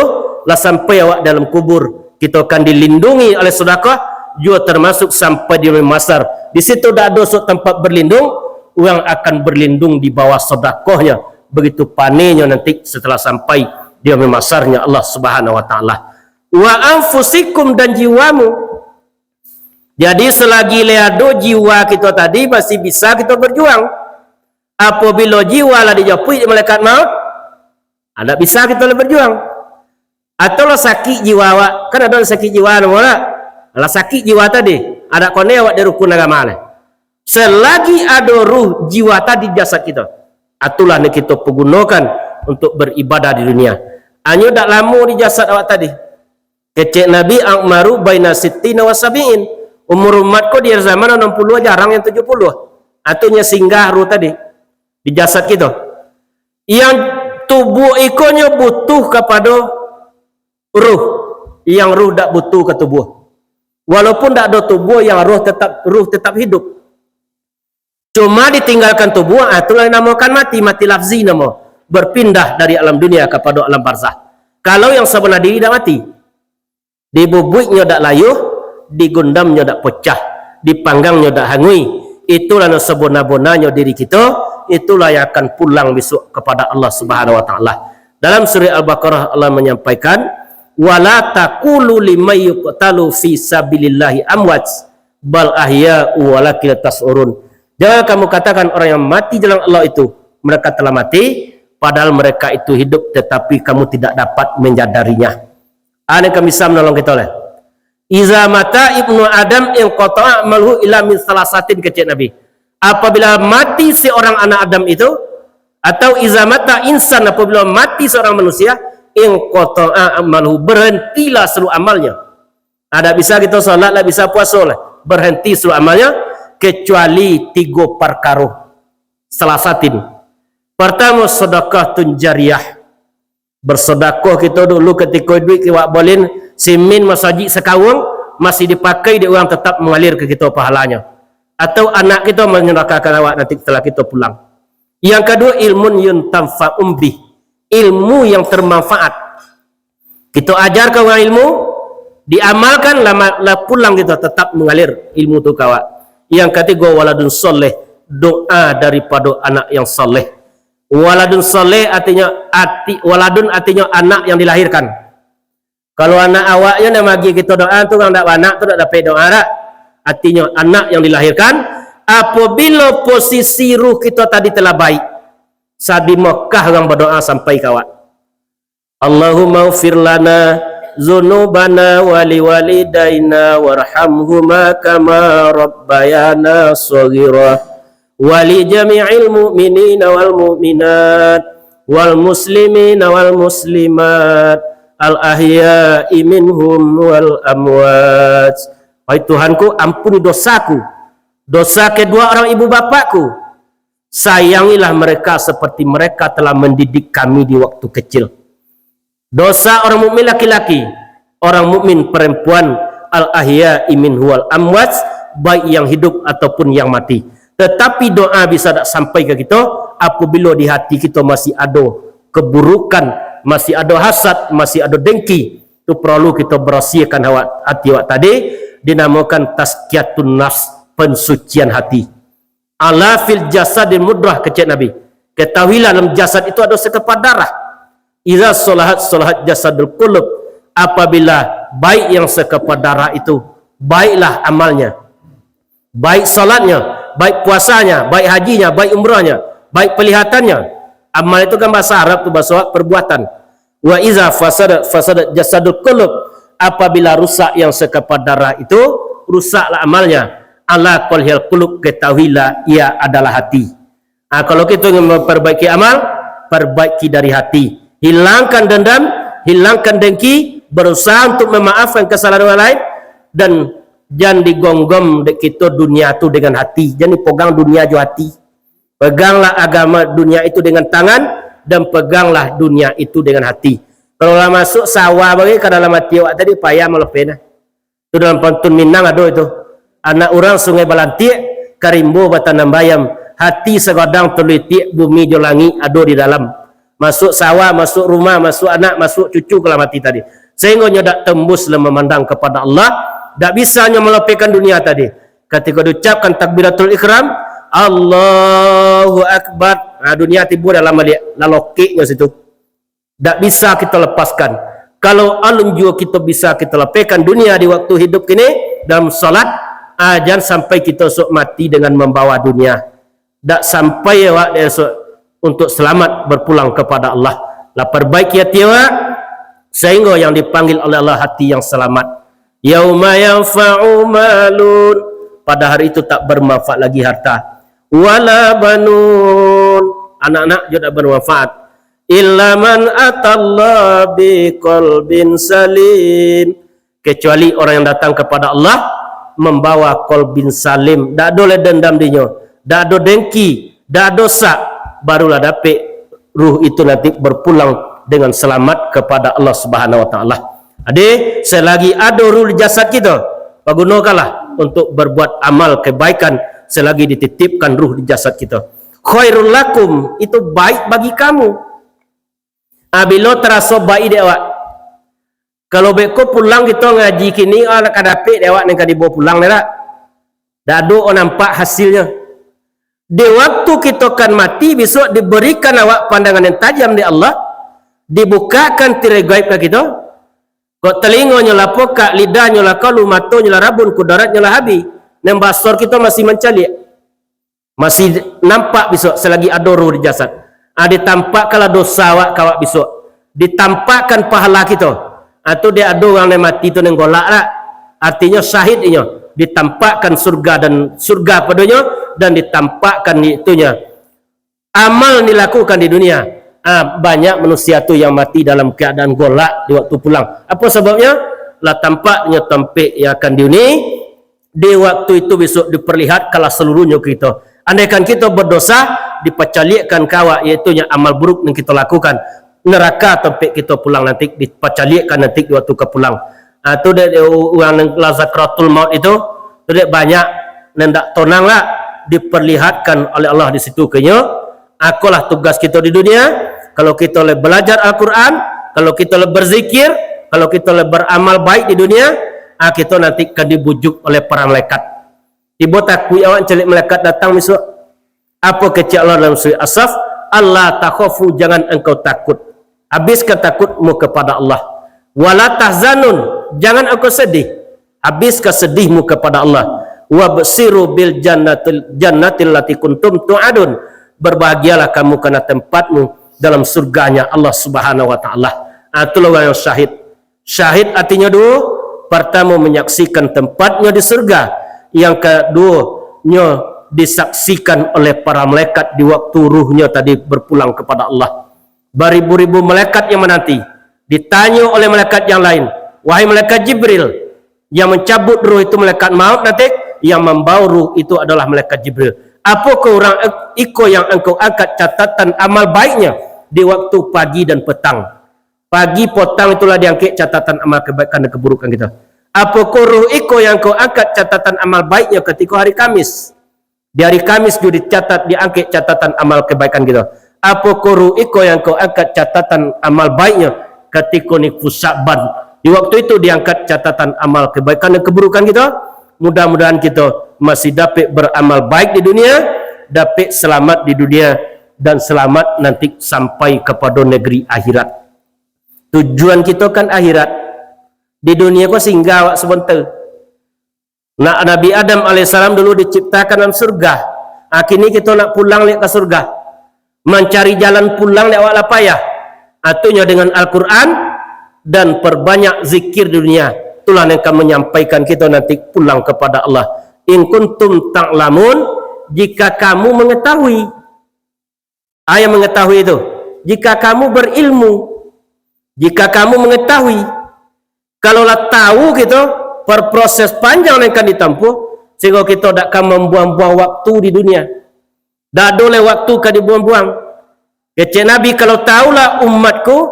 Speaker 1: lah sampai awak dalam kubur kita akan dilindungi oleh sedekah, juga termasuk sampai di masar. Di situ dah ada tempat berlindung, orang akan berlindung di bawah sedekahnya. Begitu panenya nanti setelah sampai dia memasarnya Allah Subhanahu wa taala. Wa anfusikum, dan jiwamu. Jadi selagi leado jiwa kita tadi masih bisa kita berjuang. Apabila jiwa lah dijapui di malaikat maut, ada bisa kita berjuang. Atau lah sakit jiwa awak, kan ada sakit jiwa namanya. Lah sakit jiwa tadi, ada kone awak di rukun agama lah. Selagi ada ruh jiwa tadi jasad kita, itulah yang kita pergunakan untuk beribadah di dunia. Hanya tak lama di jasad awak tadi. Kecek Nabi Akmaru baina sittina wa sabi'in. Umur umatku di zaman 60 jarang yang 70. Atunya singgah ruh tadi di jasad kita. Yang tubuh ikonnya butuh kepada ruh. Yang ruh tak butuh ke tubuh. Walaupun tak ada tubuh, yang ruh tetap hidup. Cuma ditinggalkan tubuh, itulah yang namakan mati lafzi nama. Berpindah dari alam dunia kepada alam barzah. Kalau yang sebenar diri tak mati, dibubuiknya tak layuh, digundamnya tak pecah, dipanggangnya tak hangui. Itulah yang sebenar-benarnya diri kita. Itulah yang akan pulang besok kepada Allah Subhanahu wa taala. Dalam surah Al-Baqarah Allah menyampaikan, wala taqulu liman yuqtalu fi sabilillahi amwat bal ahya'u walakin tas'urun. Jangan kamu katakan orang yang mati jalan Allah itu mereka telah mati, padahal mereka itu hidup tetapi kamu tidak dapat menyadarinya. Ada kami bisa menolong kita oleh. Iza mata ibnu Adam in qata'a malhu ila min salasatin, kecek Nabi. Apabila mati seorang anak Adam itu, atau iza mata insan, apabila mati seorang manusia, in qata'a malhu, berhentilah seluruh amalnya. Ada bisa kita salat, lah bisa puasa lah, berhenti seluruh amalnya kecuali 3 perkara. Salasatin. Pertama, sedekah tunjariyah. Bersedekah kita dulu ketika duit kita boleh simin masjid sekawang masih dipakai, dia orang tetap mengalir ke kita pahalanya. Atau anak kita menyedekahkan awak nanti setelah kita pulang. Yang kedua, ilmun yuntanfa'um bih, ilmu yang bermanfaat. Kita ajarkan orang ilmu, diamalkan, lah pulang kita tetap mengalir ilmu itu kawak. Yang ketiga, waladun soleh, doa daripada anak yang soleh. Waladun soleh waladun artinya anak yang dilahirkan. Kalau anak awaknya nak bagi kita doa tu, kalau tak anak tu tak dapat doa tak. Artinya anak yang dilahirkan. Apabila posisi ruh kita tadi telah baik, saat di Mekah orang berdoa sampai kawat, Allahumma ufir lana zunubana wali walidaina warhamhuma kama rabbayana shaghira wali jami'il mu'minina wal mu'minat wal muslimina wal muslimat al ahya'i minhum wal amwat. Wahai Tuhanku, ampuni dosaku, dosa kedua orang ibu bapakku. Sayangilah mereka seperti mereka telah mendidik kami di waktu kecil. Dosa orang mukmin laki-laki, orang mukmin perempuan, al ahya'i minhum wal amwat, baik yang hidup ataupun yang mati. Tetapi doa bisa tak sampai ke kita apabila di hati kita masih ada keburukan, masih ada hasad, masih ada dengki. Itu perlu kita berasiakan hati awak tadi, dinamakan tazkiyatun nafs, pensucian hati. Ala fil jasadil mudrah, kecek Nabi. Ketahuilah dalam jasad itu ada sekepar darah. Iza solahat jasadul qulub, apabila baik yang sekepar darah itu, baiklah amalnya, baik salatnya, baik puasanya, baik hajinya, baik umrahnya, baik pelihatannya. Amal itu kan bahasa Arab, itu bahasa perbuatan. Wa iza fasadat jasadul qulub, apabila rusak yang sekepar darah itu, rusaklah amalnya. Ala qalhil qulub, ketahuilah ia adalah hati. Kalau kita ingin memperbaiki amal, perbaiki dari hati. Hilangkan dendam, hilangkan dengki, berusaha untuk memaafkan kesalahan orang lain, dan jangan digonggom kita dunia itu dengan hati. Jangan dipegang dunia jo hati. Peganglah agama dunia itu dengan tangan, dan peganglah dunia itu dengan hati. Kalau lah masuk sawah bagi ke dalam hati awak tadi, payah melepena. Itu dalam pantun Minang ada itu. Anak orang sungai Balantik, karimbo batanam bayam, hati segadang terlitik, bumi jolangi ada di dalam. Masuk sawah, masuk rumah, masuk anak, masuk cucu ke dalam hati tadi. Sehingga tak tembus dalam memandang kepada Allah. Tak bisa hanya melepaskan dunia tadi. Ketika diucapkan takbiratul ikram, Allahu Akbar, dunia tiba dalam lalokiknya situ. Tak bisa kita lepaskan. Kalau alun juga kita bisa kita lepaskan dunia di waktu hidup kini dalam salat, Jangan sampai kita sok mati dengan membawa dunia. Tak sampai awak untuk selamat berpulang kepada Allah. Lah perbaiki hati awak sehingga yang dipanggil oleh Allah hati yang selamat. Yauma yanfa'u malun, pada hari itu tak bermanfaat lagi harta. Wala banun, anak-anak juga tak bermanfaat. Illa man atallaha biqalbin salim, kecuali orang yang datang kepada Allah membawa qalbin salim. Tak ada dendam dinyo, tak ada dengki, tak ada dosa, barulah dapat ruh itu nanti berpulang dengan selamat kepada Allah Subhanahu wa taala. Adik, selagi ada ruh di jasad kita, gunakanlah untuk berbuat amal kebaikan selagi dititipkan ruh di jasad kita. Khairul lakum, itu baik bagi kamu. Bila terasa baik dia awak. Kalau beko pulang kita ngaji kini nak dapat dia awak nak dibawa pulang dah. Dah ada orang nampak hasilnya. Di waktu kita akan mati besok diberikan awak pandangan yang tajam di Allah, dibukakan tirai gaib ke kita. Kok telinganya lah pokak, lidahnya lah kalu, matanya lah rabun, kudaratnya lah habis. Dan basar kita masih mencalik. Masih nampak besok selagi ada roh di jasad. Ditampakkanlah dosa awak kawak besok. Ditampakkan pahala kita. Atau dia ada orang yang mati tu yang golak lah. Artinya syahid ini. Ditampakkan surga dan surga padanya. Dan ditampakkan itunya. Amal dilakukan di dunia. Banyak manusia tu yang mati dalam keadaan golak di waktu pulang. Apa sebabnya? Lah tampaknya tampik yang akan diuni. Di waktu itu besok diperlihatkanlah seluruhnya kita. Andaikan kita berdosa, dipacalikkan kawak, iaitu amal buruk yang kita lakukan. Neraka tampik kita pulang nanti, dipacalikkan nanti di waktu ke pulang. Itu dia orang lazakratul maut itu, dia banyak dan tak tonang lah diperlihatkan oleh Allah di situ kenya. Akulah tugas kita di dunia. Kalau kita boleh belajar Al-Quran, kalau kita boleh berzikir, kalau kita boleh beramal baik di dunia, kita nanti akan dibujuk oleh para malaikat. Ibu takui awak celik malaikat datang besok. Apa kecil Allah dalam surah As-Saff? Allah takhafu, jangan engkau takut. Habiskan takutmu kepada Allah. Wala tahzanun, jangan engkau sedih. Habiskan sedihmu kepada Allah. Wabsiru bil jannatil lati kuntum tu'adun. Berbahagialah kamu karena tempatmu dalam surganya Allah Subhanahu wa taala. Itulah orang yang syahid. Syahid artinya dua, pertama menyaksikan tempatnya di surga, yang keduanya disaksikan oleh para malaikat di waktu ruhnya tadi berpulang kepada Allah. Beribu-ribu malaikat yang menanti. Ditanya oleh malaikat yang lain, wahai malaikat Jibril, yang mencabut ruh itu malaikat maut nanti, yang membawa ruh itu adalah malaikat Jibril. Apakah orang iko yang engkau angkat catatan amal baiknya di waktu pagi dan petang? Pagi petang itulah diangkat catatan amal kebaikan dan keburukan kita. Apakah ruh iko yang engkau angkat catatan amal baiknya ketika hari Kamis? Di hari Kamis juga dicatat, diangkat catatan amal kebaikan kita. Apakah ruh iko yang engkau angkat catatan amal baiknya ketika nifus Sya'ban? Di waktu itu diangkat catatan amal kebaikan dan keburukan kita. Mudah-mudahan kita masih dapat beramal baik di dunia, dapat selamat di dunia, dan selamat nanti sampai kepada negeri akhirat. Tujuan kita kan akhirat. Di dunia kau singgah awak sebentar. Nabi Adam alaihissalam dulu diciptakan dalam surga. Kini kita nak pulang lihat ke surga. Mencari jalan pulang lihat awak lapayah. Atunya dengan Al-Quran dan perbanyak zikir di dunia. Itulah yang akan menyampaikan kita nanti pulang kepada Allah. In kuntum ta'lamun, jika kamu mengetahui. Ayat mengetahui itu. Jika kamu berilmu, jika kamu mengetahui. Kalaulah tahu kita, berproses panjang yang akan ditempuh, sehingga kita tidak akan membuang-buang waktu di dunia. Tak boleh waktu kan dibuang-buang. Kecik Nabi, kalau tahulah umatku,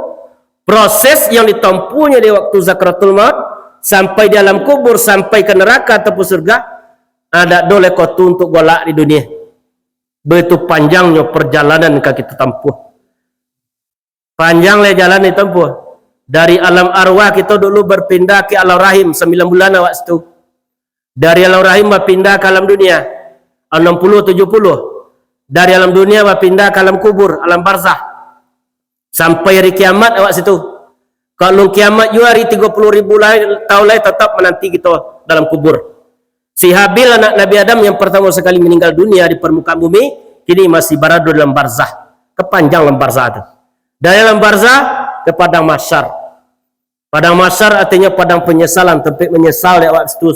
Speaker 1: proses yang ditempuhnya di waktu zakratul maut, sampai di alam kubur, sampai ke neraka ataupun surga, ada boleh kau tu untuk golak di dunia. Begitu panjangnya perjalanan yang kita tempuh. Panjanglah jalan ditempuh. Dari alam arwah kita dulu berpindah ke alam rahim 9 bulan awak situ. Dari alam rahim berpindah ke alam dunia 60-70. Dari alam dunia berpindah ke alam kubur, alam barzah. Sampai hari kiamat awak situ. Kalau kiamat juga hari 30.000 tahun lain tetap menanti kita dalam kubur. Si Habil anak Nabi Adam yang pertama sekali meninggal dunia di permukaan bumi, kini masih berada dalam barzah. Kepanjang dalam barzah itu. Dari dalam barzah ke padang mahsyar. Padang mahsyar artinya padang penyesalan, tempat menyesal di awal situ.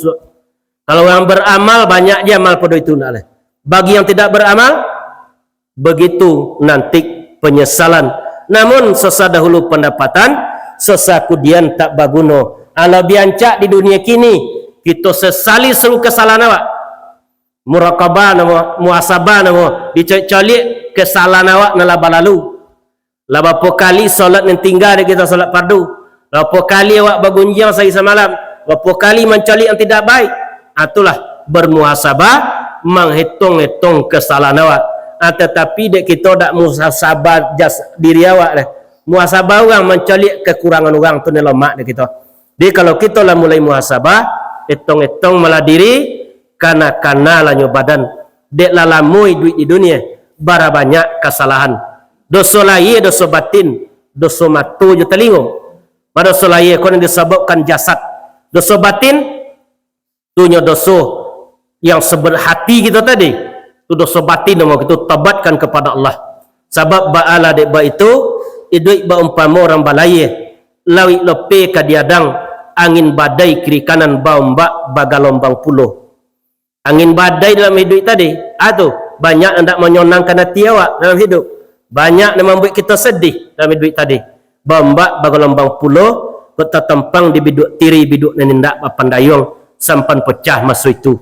Speaker 1: Kalau yang beramal banyak dia amal pada itu nak. Bagi yang tidak beramal, begitu nanti penyesalan. Namun sesa dahulu pendapatan, sesa kemudian tak baguno. Ala biancak di dunia kini kita sesali seluruh kesalahan awak. Murakabah nama, muasabah nama, dicalik kesalahan awak nalaba lalu. Berapa kali solat yang tinggal kita solat fardu. Berapa kali awak bergunjang sehari semalam. Berapa kali mencalik yang tidak baik. Itulah bermuhasabah, menghitung-hitung kesalahan awak. Tetapi dek kita tak muhasabah diri awak dah. Muhasabah orang mencalik kekurangan orang tu ni lemak dek kita. Jadi kalau kita lah mulai muhasabah, hitung-hitung malah diri, kana lah badan. Dek lah lamui duit di dunia, bara banyak kesalahan. Dosa lahir, dosa batin, dosa matu je telingo. Pada dosa lahir kau disebabkan jasad. Dosa batin tunya dosa yang seberhati kita tadi. Itu dosa batin nama kita tabatkan kepada Allah. Sebab ba'ala dek ba itu iduik ba umpama orang balaya lawi lepe ka diadang angin badai kiri kanan baumbak bagalombang puluh. Angin badai dalam hidup tadi atau banyak hendak menyonangkan hati awak dalam hidup. Banyak yang membuat kita sedih dalam hidup tadi. Baumbak bagalombang puluh bertetempang di biduk tiri biduk nenindak papandayong sampan pecah masuk itu.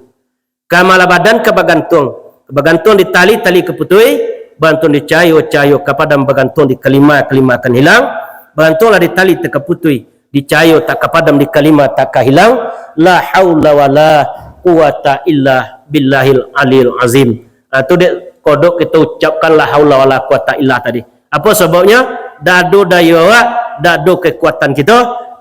Speaker 1: Kamala badan kebagantung. Kebagantung di tali keputui, bantung di cayo kepada bagantung di kelima akan hilang. Bantunglah di tali terkeputui, di cayo tak kepadam di kelima tak hilang. La haula wala quwata illa billahil aliyil azim. Itu dia kodok kita ucapkan la haula wala quwata illa tadi. Apa sebabnya? Dado daya awak, dado kekuatan kita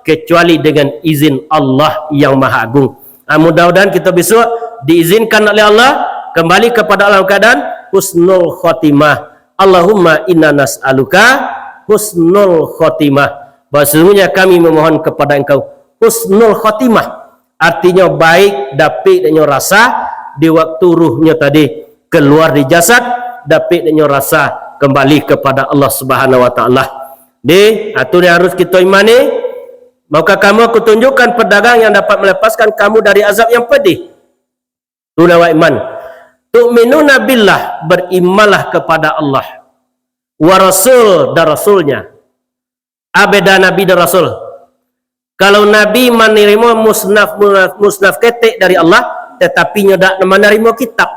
Speaker 1: kecuali dengan izin Allah yang Maha Agung. Mudah-mudahan kita besok diizinkan oleh Allah kembali kepada alam keadaan husnul khotimah. Allahumma inna nas'aluka husnul khotimah. Bahasanya kami memohon kepada engkau husnul khotimah. Artinya baik dapat dan rasa di waktu ruhnya tadi keluar di jasad, dapat dan rasa kembali kepada Allah Subhanahu wa taala. Itu yang harus kita imani. Maka kamu aku tunjukkan pedagang yang dapat melepaskan kamu dari azab yang pedih. Tuna wa iman. Tu'minuna billah, berimanlah kepada Allah. Wa rasul dan rasulnya. Abeda nabi dan rasul. Kalau nabi menerima musnaf ketek dari Allah, tetapi nyodak menerima kitab.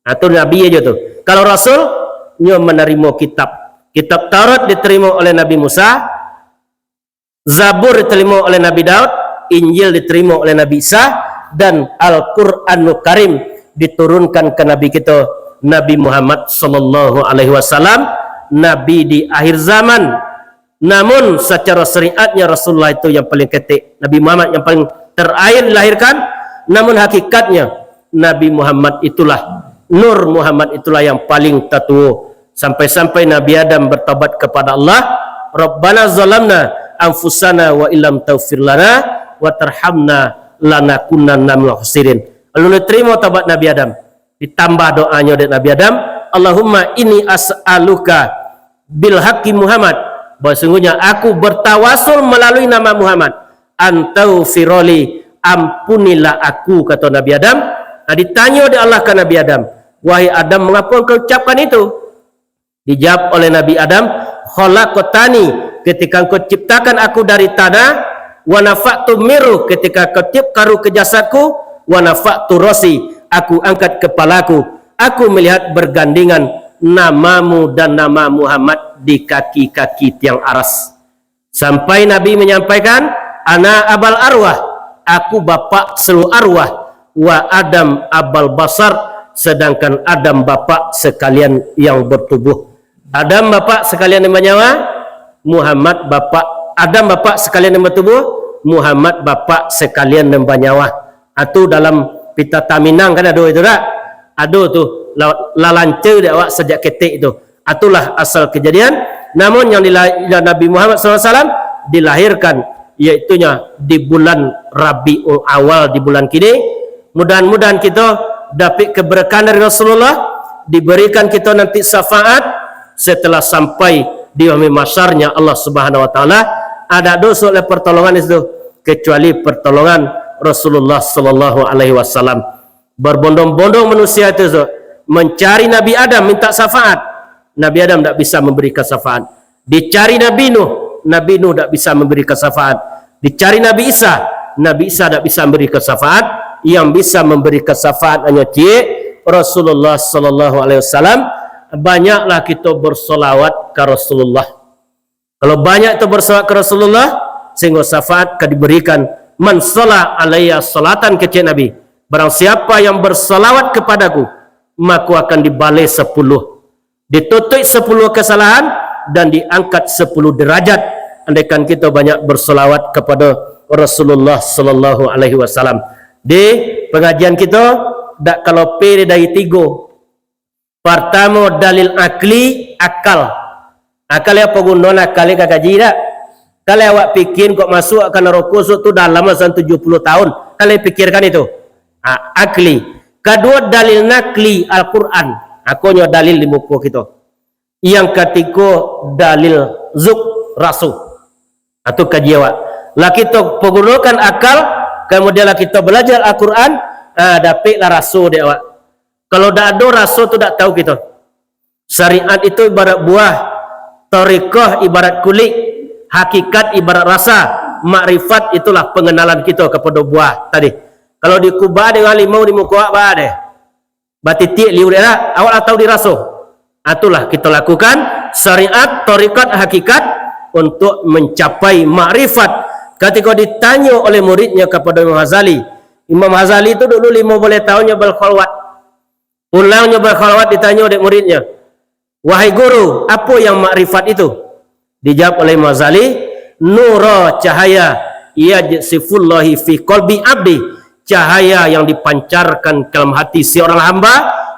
Speaker 1: Itu nabi aja tu. Kalau rasul nyo menerima kitab. Kitab Taurat diterima oleh Nabi Musa, Zabur diterima oleh Nabi Daud, Injil diterima oleh Nabi Isa, dan Al-Qur'anul Karim diturunkan ke Nabi kita Nabi Muhammad sallallahu alaihi wasallam, nabi di akhir zaman. Namun secara syariatnya Rasulullah itu yang paling ketik, Nabi Muhammad yang paling terakhir dilahirkan. Namun hakikatnya Nabi Muhammad itulah, Nur Muhammad itulah yang paling tertua. Sampai-sampai Nabi Adam bertobat kepada Allah, Rabbana zalamna anfusana wa illam taghfir lana wa tarhamna lanakunanna minal khasirin. Lalu diterima taubat Nabi Adam. Ditambah doanya dari Nabi Adam, Allahumma inni as'aluka bil haqqi Muhammad. Bahasanya aku bertawasul melalui nama Muhammad. Antau firoli, ampunilah aku, kata Nabi Adam. Ditanya oleh Allah ke Nabi Adam, wahai Adam, mengapa engkau ucapkan itu? Dijawab oleh Nabi Adam, khalaqtani, ketika engkau ciptakan aku dari tanah, wa nafa'tu miru, ketika kau tiupkan ke jasadku, wa nafa'tu rasi, aku angkat kepalaku, aku melihat bergandengan namamu dan nama Muhammad di kaki-kaki tiang aras. Sampai Nabi menyampaikan, ana abal arwah, aku bapak seluruh arwah, wa Adam abal basar, sedangkan Adam bapak sekalian yang bertubuh. Adam bapak sekalian yang bernyawa, Muhammad bapak, Adam bapak sekalian yang bertubuh, Muhammad bapak sekalian yang bernyawa. Itu dalam pita taminang kan ada itu tak? Ada tu lalancer dia awak sejak ketik itu. Itulah asal kejadian. Namun yang dilahirkan Nabi Muhammad SAW dilahirkan iaitunya di bulan Rabiul Awal, di bulan kini Mudah-mudahan kita dapat keberkahan dari Rasulullah, diberikan kita nanti syafaat setelah sampai di yaumil masyarnya Allah Subhanahu wa taala. Ada dosa oleh pertolongan itu kecuali pertolongan Rasulullah sallallahu alaihi wasallam. Berbondong-bondong manusia itu mencari Nabi Adam minta syafaat. Nabi Adam tidak bisa memberikan syafaat. Dicari Nabi Nuh tidak bisa memberikan syafaat. Dicari Nabi Isa tidak bisa memberikan syafaat. Yang bisa memberikan syafaat hanya Rasulullah sallallahu alaihi wasallam. Banyaklah kita bersolawat ke Rasulullah. Kalau banyak itu bersolawat ke Rasulullah, sehingga syafaat akan diberikan. Man shalla alayya salatan, kata Nabi, barang siapa yang bersolawat kepadaku, maka akan dibalai 10, ditutup 10 kesalahan dan diangkat 10 derajat. Andaikan kita banyak bersolawat kepada Rasulullah sallallahu alaihi wasallam. Di pengajian kita dak kalau pilih dari 3. Pertama dalil akli, akal. Akal apa gunaan akal ni kakaji tak? Kalau awak fikir kok masuk akan neraka tu dalam masa 70 tahun, kalian pikirkan itu. Akli. Kedua dalil nakli, Al-Quran. Akunya dalil di muka kita. Yang ketiga dalil zuk, rasul. Atau kaji awak. Lah kita menggunakan akal, kemudian kita belajar Al-Quran, dapatlah rasul dia awak. Kalau tak ada rasul tu tak tahu kita. Syariat itu ibarat buah, tariqah ibarat kulit, hakikat ibarat rasa, makrifat itulah pengenalan kita kepada buah tadi. Kalau dikubah dengan limau di muka awak deh. Batitik liu dia awak tahu dirasa. Itulah kita lakukan syariat, tariqat, hakikat untuk mencapai makrifat. Ketika ditanya oleh muridnya kepada Imam Ghazali, Imam Ghazali itu dulu 15 tahunnya berkhalwat. Ulangnya berkhalwat, ditanya oleh muridnya, wahai guru, apa yang makrifat itu? Dijawab oleh Imam Ghazali, nura, cahaya, yajsifullahi fi qalbi abdi, cahaya yang dipancarkan ke dalam hati seorang hamba,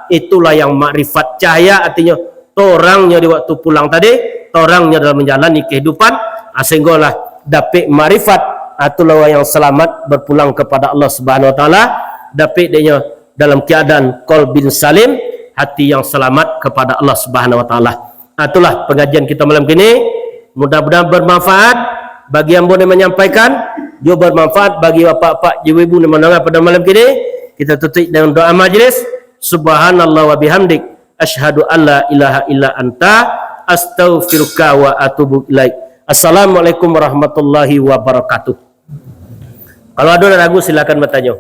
Speaker 1: itulah yang makrifat. Cahaya artinya torangnya di waktu pulang tadi, torangnya dalam menjalani kehidupan, sehinggalah dapat makrifat. Itulah yang selamat berpulang kepada Allah Subhanahu wa taala, dapat dia dalam keadaan qalbin salim, hati yang selamat kepada Allah Subhanahu wa taala. Itulah pengajian kita malam ini. Mudah-mudahan bermanfaat bagi yang boleh menyampaikan, juga bermanfaat bagi bapak-bapak, ibu-ibu yang mendengar pada malam ini. Kita tutup dengan doa majlis. Subhanallah wa bihamdik, asyhadu an la ilaha illa anta, astaghfiruka wa atubu ilaik. Assalamualaikum warahmatullahi wabarakatuh. Kalau ada ragu silakan bertanya.